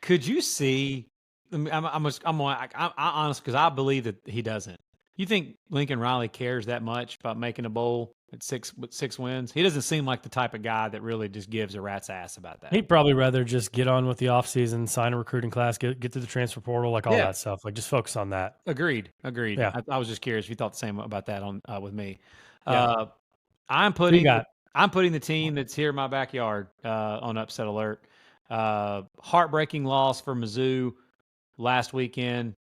Could you see? I'm honest because I believe that he doesn't. You think Lincoln Riley cares that much about making a bowl at 6 wins? He doesn't seem like the type of guy that really just gives a rat's ass about that. He'd probably rather just get on with the offseason, sign a recruiting class, get to the transfer portal, like all that stuff. Like just focus on that. Agreed. Yeah. I was just curious if you thought the same about that with me. Yeah. I'm putting the team that's here in my backyard on upset alert. Heartbreaking loss for Mizzou last weekend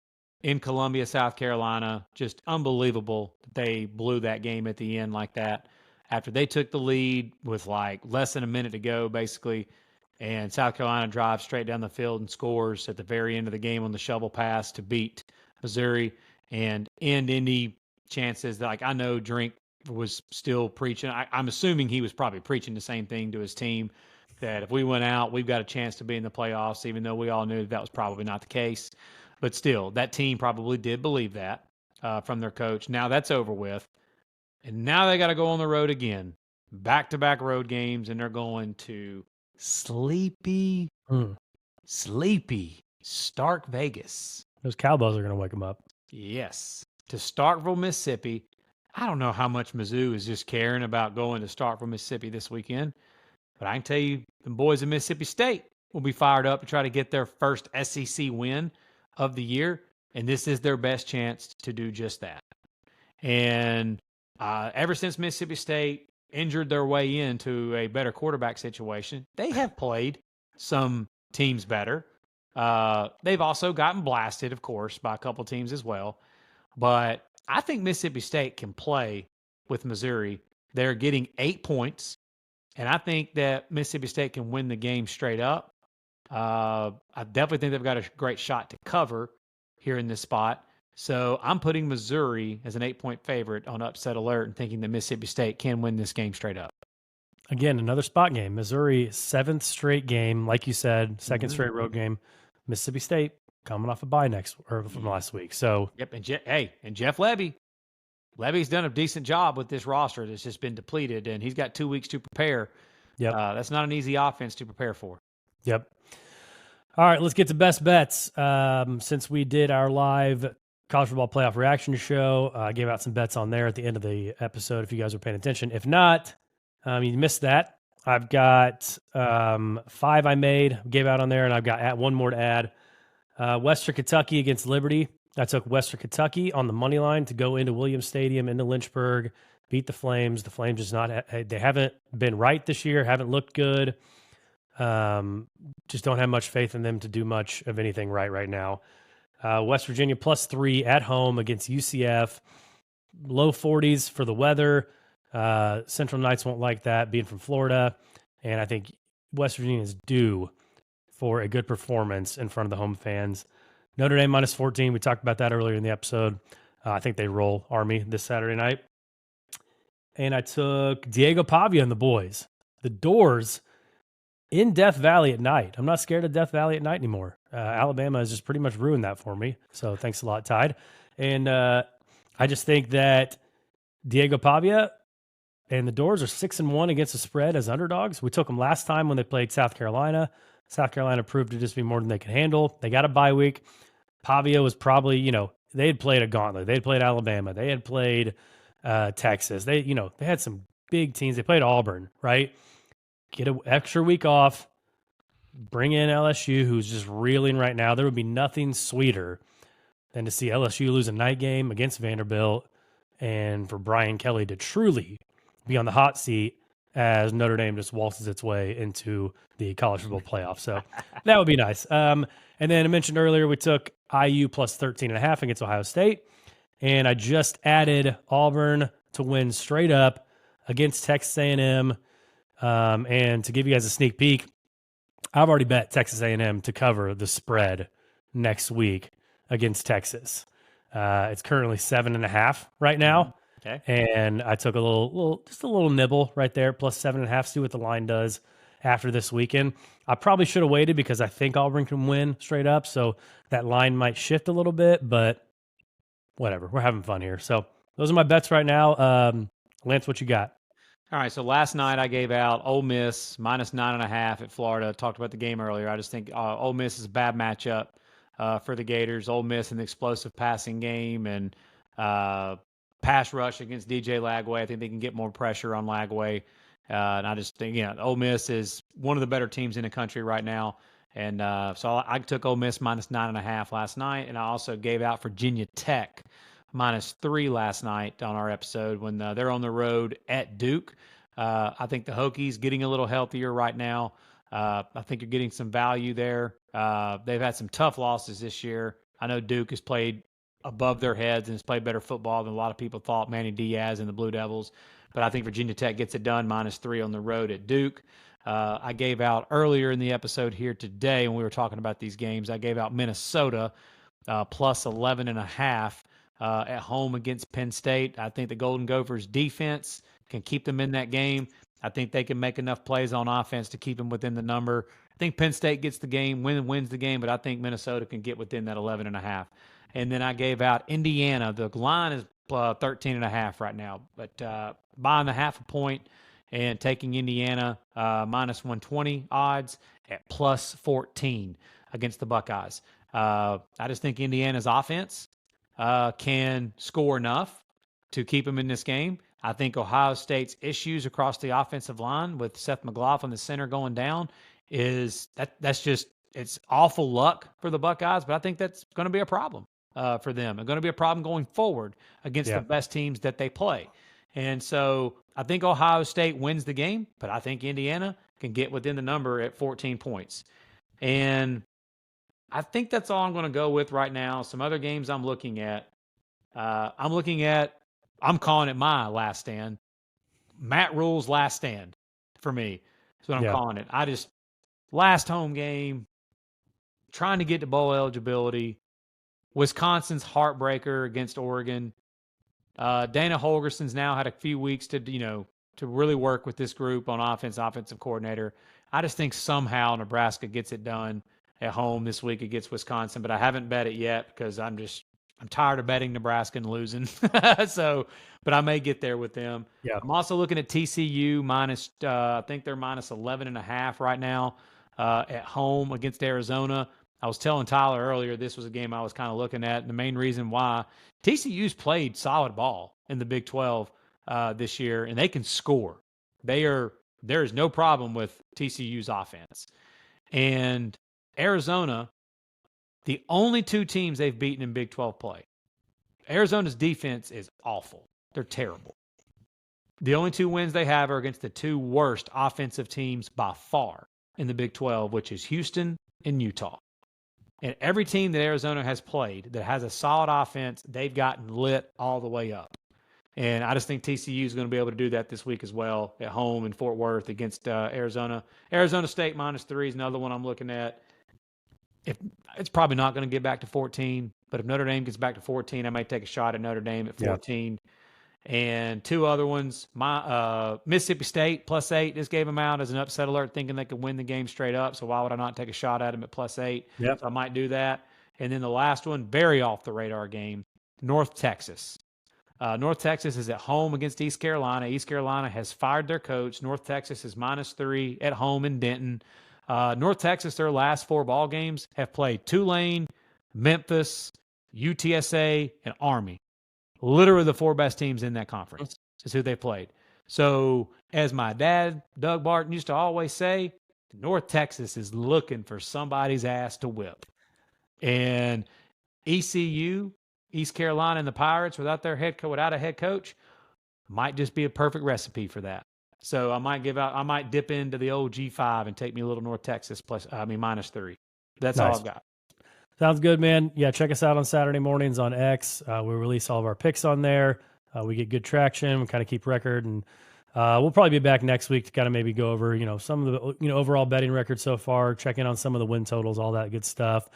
in Columbia, South Carolina. Just unbelievable that they blew that game at the end like that after they took the lead with like less than a minute to go, basically. And South Carolina drives straight down the field and scores at the very end of the game on the shovel pass to beat Missouri and end any chances that, like, I know Drink was still preaching. I'm assuming he was probably preaching the same thing to his team, that if we went out, we've got a chance to be in the playoffs, even though we all knew that was probably not the case. But still, that team probably did believe that from their coach. Now that's over with. And now they got to go on the road again. Back-to-back road games, and they're going to sleepy Stark Vegas. Those cowbells are going to wake them up. Yes. To Starkville, Mississippi. I don't know how much Mizzou is just caring about going to Starkville, Mississippi this weekend. But I can tell you, the boys of Mississippi State will be fired up to try to get their first SEC win of the year. And this is their best chance to do just that. And ever since Mississippi State injured their way into a better quarterback situation, they have played some teams better. They've also gotten blasted, of course, by a couple teams as well. But I think Mississippi State can play with Missouri. They're getting 8 points. And I think that Mississippi State can win the game straight up. I definitely think they've got a great shot to cover here in this spot. So I'm putting Missouri as an 8-point favorite on upset alert and thinking that Mississippi State can win this game straight up. Again, another spot game. Missouri, 7th straight game. Like you said, 2nd straight road game. Mississippi State coming off a bye from last week. So yep. And Jeff Lebby. Levy's done a decent job with this roster that's just been depleted, and he's got 2 weeks to prepare. Yep. That's not an easy offense to prepare for. Yep. All right, let's get to best bets. Since we did our live college football playoff reaction show, I gave out some bets on there at the end of the episode if you guys were paying attention. If not, you missed that. I've got 5 I gave out on there, and I've got one more to add. Western Kentucky against Liberty. I took Western Kentucky on the money line to go into Williams Stadium, into Lynchburg, beat the Flames. The Flames they haven't been right this year, haven't looked good. Just don't have much faith in them to do much of anything right now. West Virginia +3 at home against UCF. Low 40s for the weather. Central Knights won't like that, being from Florida. And I think West Virginia is due for a good performance in front of the home fans. Notre Dame -14. We talked about that earlier in the episode. I think they roll Army this Saturday night. And I took Diego Pavia and the boys. The Doors in Death Valley at night. I'm not scared of Death Valley at night anymore. Alabama has just pretty much ruined that for me. So thanks a lot, Tide. And I just think that Diego Pavia and the Doors are 6-1 against the spread as underdogs. We took them last time when they played South Carolina. South Carolina proved to just be more than they could handle. They got a bye week. Pavia was probably, they had played a gauntlet. They had played Alabama. They had played Texas. They had some big teams. They played Auburn, right? Get an extra week off. Bring in LSU, who's just reeling right now. There would be nothing sweeter than to see LSU lose a night game against Vanderbilt and for Brian Kelly to truly be on the hot seat as Notre Dame just waltzes its way into the college football playoff. So that would be nice. And then I mentioned earlier, we took IU plus 13.5 against Ohio State. And I just added Auburn to win straight up against Texas A&M. And to give you guys a sneak peek, I've already bet Texas A&M to cover the spread next week against Texas. It's currently 7.5 right now. Okay. And I took just a little nibble right there, plus 7.5, see what the line does after this weekend. I probably should have waited because I think Auburn can win straight up. So that line might shift a little bit, but whatever. We're having fun here. So those are my bets right now. Lance, what you got? All right, so last night I gave out Ole Miss minus 9.5 at Florida. Talked about the game earlier. I just think Ole Miss is a bad matchup for the Gators. Ole Miss in the explosive passing game and pass rush against DJ Lagway. I think they can get more pressure on Lagway. And I just think, Ole Miss is one of the better teams in the country right now. And so I took Ole Miss minus 9.5 last night. And I also gave out Virginia Tech minus 3 last night on our episode when they're on the road at Duke. I think the Hokies getting a little healthier right now. I think you're getting some value there. They've had some tough losses this year. I know Duke has played above their heads and has played better football than a lot of people thought, Manny Diaz and the Blue Devils. But I think Virginia Tech gets it done, minus 3 on the road at Duke. I gave out earlier in the episode here today when we were talking about these games, I gave out Minnesota plus 11.5 at home against Penn State. I think the Golden Gophers defense can keep them in that game. I think they can make enough plays on offense to keep them within the number. I think Penn State gets the game, wins the game, but I think Minnesota can get within that 11.5. And then I gave out Indiana. The line is 13.5 right now, but buying the half a point and taking Indiana minus 120 odds at plus 14 against the Buckeyes. I just think Indiana's offense can score enough to keep them in this game. I think Ohio State's issues across the offensive line with Seth McLaughlin, the center, going down that's just, it's awful luck for the Buckeyes, but I think that's going to be a problem for them. It's going to be a problem going forward against the best teams that they play. And so I think Ohio State wins the game, but I think Indiana can get within the number at 14 points. And I think that's all I'm going to go with right now. Some other games I'm looking at. I'm calling it my last stand. Matt Rule's last stand for me. That's what I'm calling it. Last home game, trying to get to bowl eligibility. Wisconsin's heartbreaker against Oregon. Dana Holgerson's now had a few weeks to really work with this group on offensive coordinator. I just think somehow Nebraska gets it done at home this week against Wisconsin, but I haven't bet it yet because I'm tired of betting Nebraska and losing. But I may get there with them. Yeah. I'm also looking at TCU minus, I think they're minus 11.5 right now at home against Arizona. I was telling Tyler earlier, this was a game I was kind of looking at. And the main reason why TCU's played solid ball in the Big 12 this year, and they can score. There is no problem with TCU's offense. And Arizona, the only two teams they've beaten in Big 12 play, Arizona's defense is awful. They're terrible. The only two wins they have are against the two worst offensive teams by far in the Big 12, which is Houston and Utah. And every team that Arizona has played that has a solid offense, they've gotten lit all the way up. And I just think TCU is going to be able to do that this week as well at home in Fort Worth against Arizona. Arizona State minus 3 is another one I'm looking at. It's probably not going to get back to 14, but if Notre Dame gets back to 14, I may take a shot at Notre Dame at 14. And two other ones, Mississippi State plus 8 just gave them out as an upset alert, thinking they could win the game straight up. So why would I not take a shot at them at plus 8? Yep. So I might do that. And then the last one, very off the radar game, North Texas. North Texas is at home against East Carolina. East Carolina has fired their coach. North Texas is minus 3 at home in Denton. North Texas, their last 4 ball games have played Tulane, Memphis, UTSA, and Army. Literally the 4 best teams in that conference is who they played. So as my dad, Doug Barton, used to always say, North Texas is looking for somebody's ass to whip. And ECU, East Carolina, and the Pirates without a head coach might just be a perfect recipe for that. So I might dip into the old G5 and take me a little North Texas -3. That's all Nice. I've got. Sounds good, man. Yeah, check us out on Saturday mornings on X. We release all of our picks on there. We get good traction. We kind of keep record, and we'll probably be back next week to kind of maybe go over, some of the, overall betting records so far, check in on some of the win totals, all that good stuff.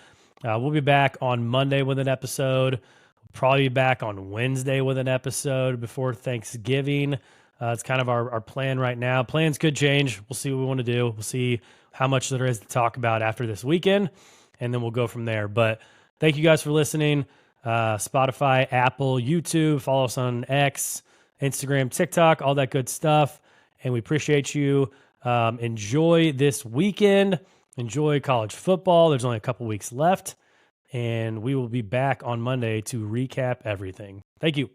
We'll be back on Monday with an episode. We'll probably be back on Wednesday with an episode before Thanksgiving. It's kind of our plan right now. Plans could change. We'll see what we want to do. We'll see how much there is to talk about after this weekend, and then we'll go from there. But thank you guys for listening. Spotify, Apple, YouTube. Follow us on X, Instagram, TikTok, all that good stuff. And we appreciate you. Enjoy this weekend. Enjoy college football. There's only a couple weeks left. And we will be back on Monday to recap everything. Thank you.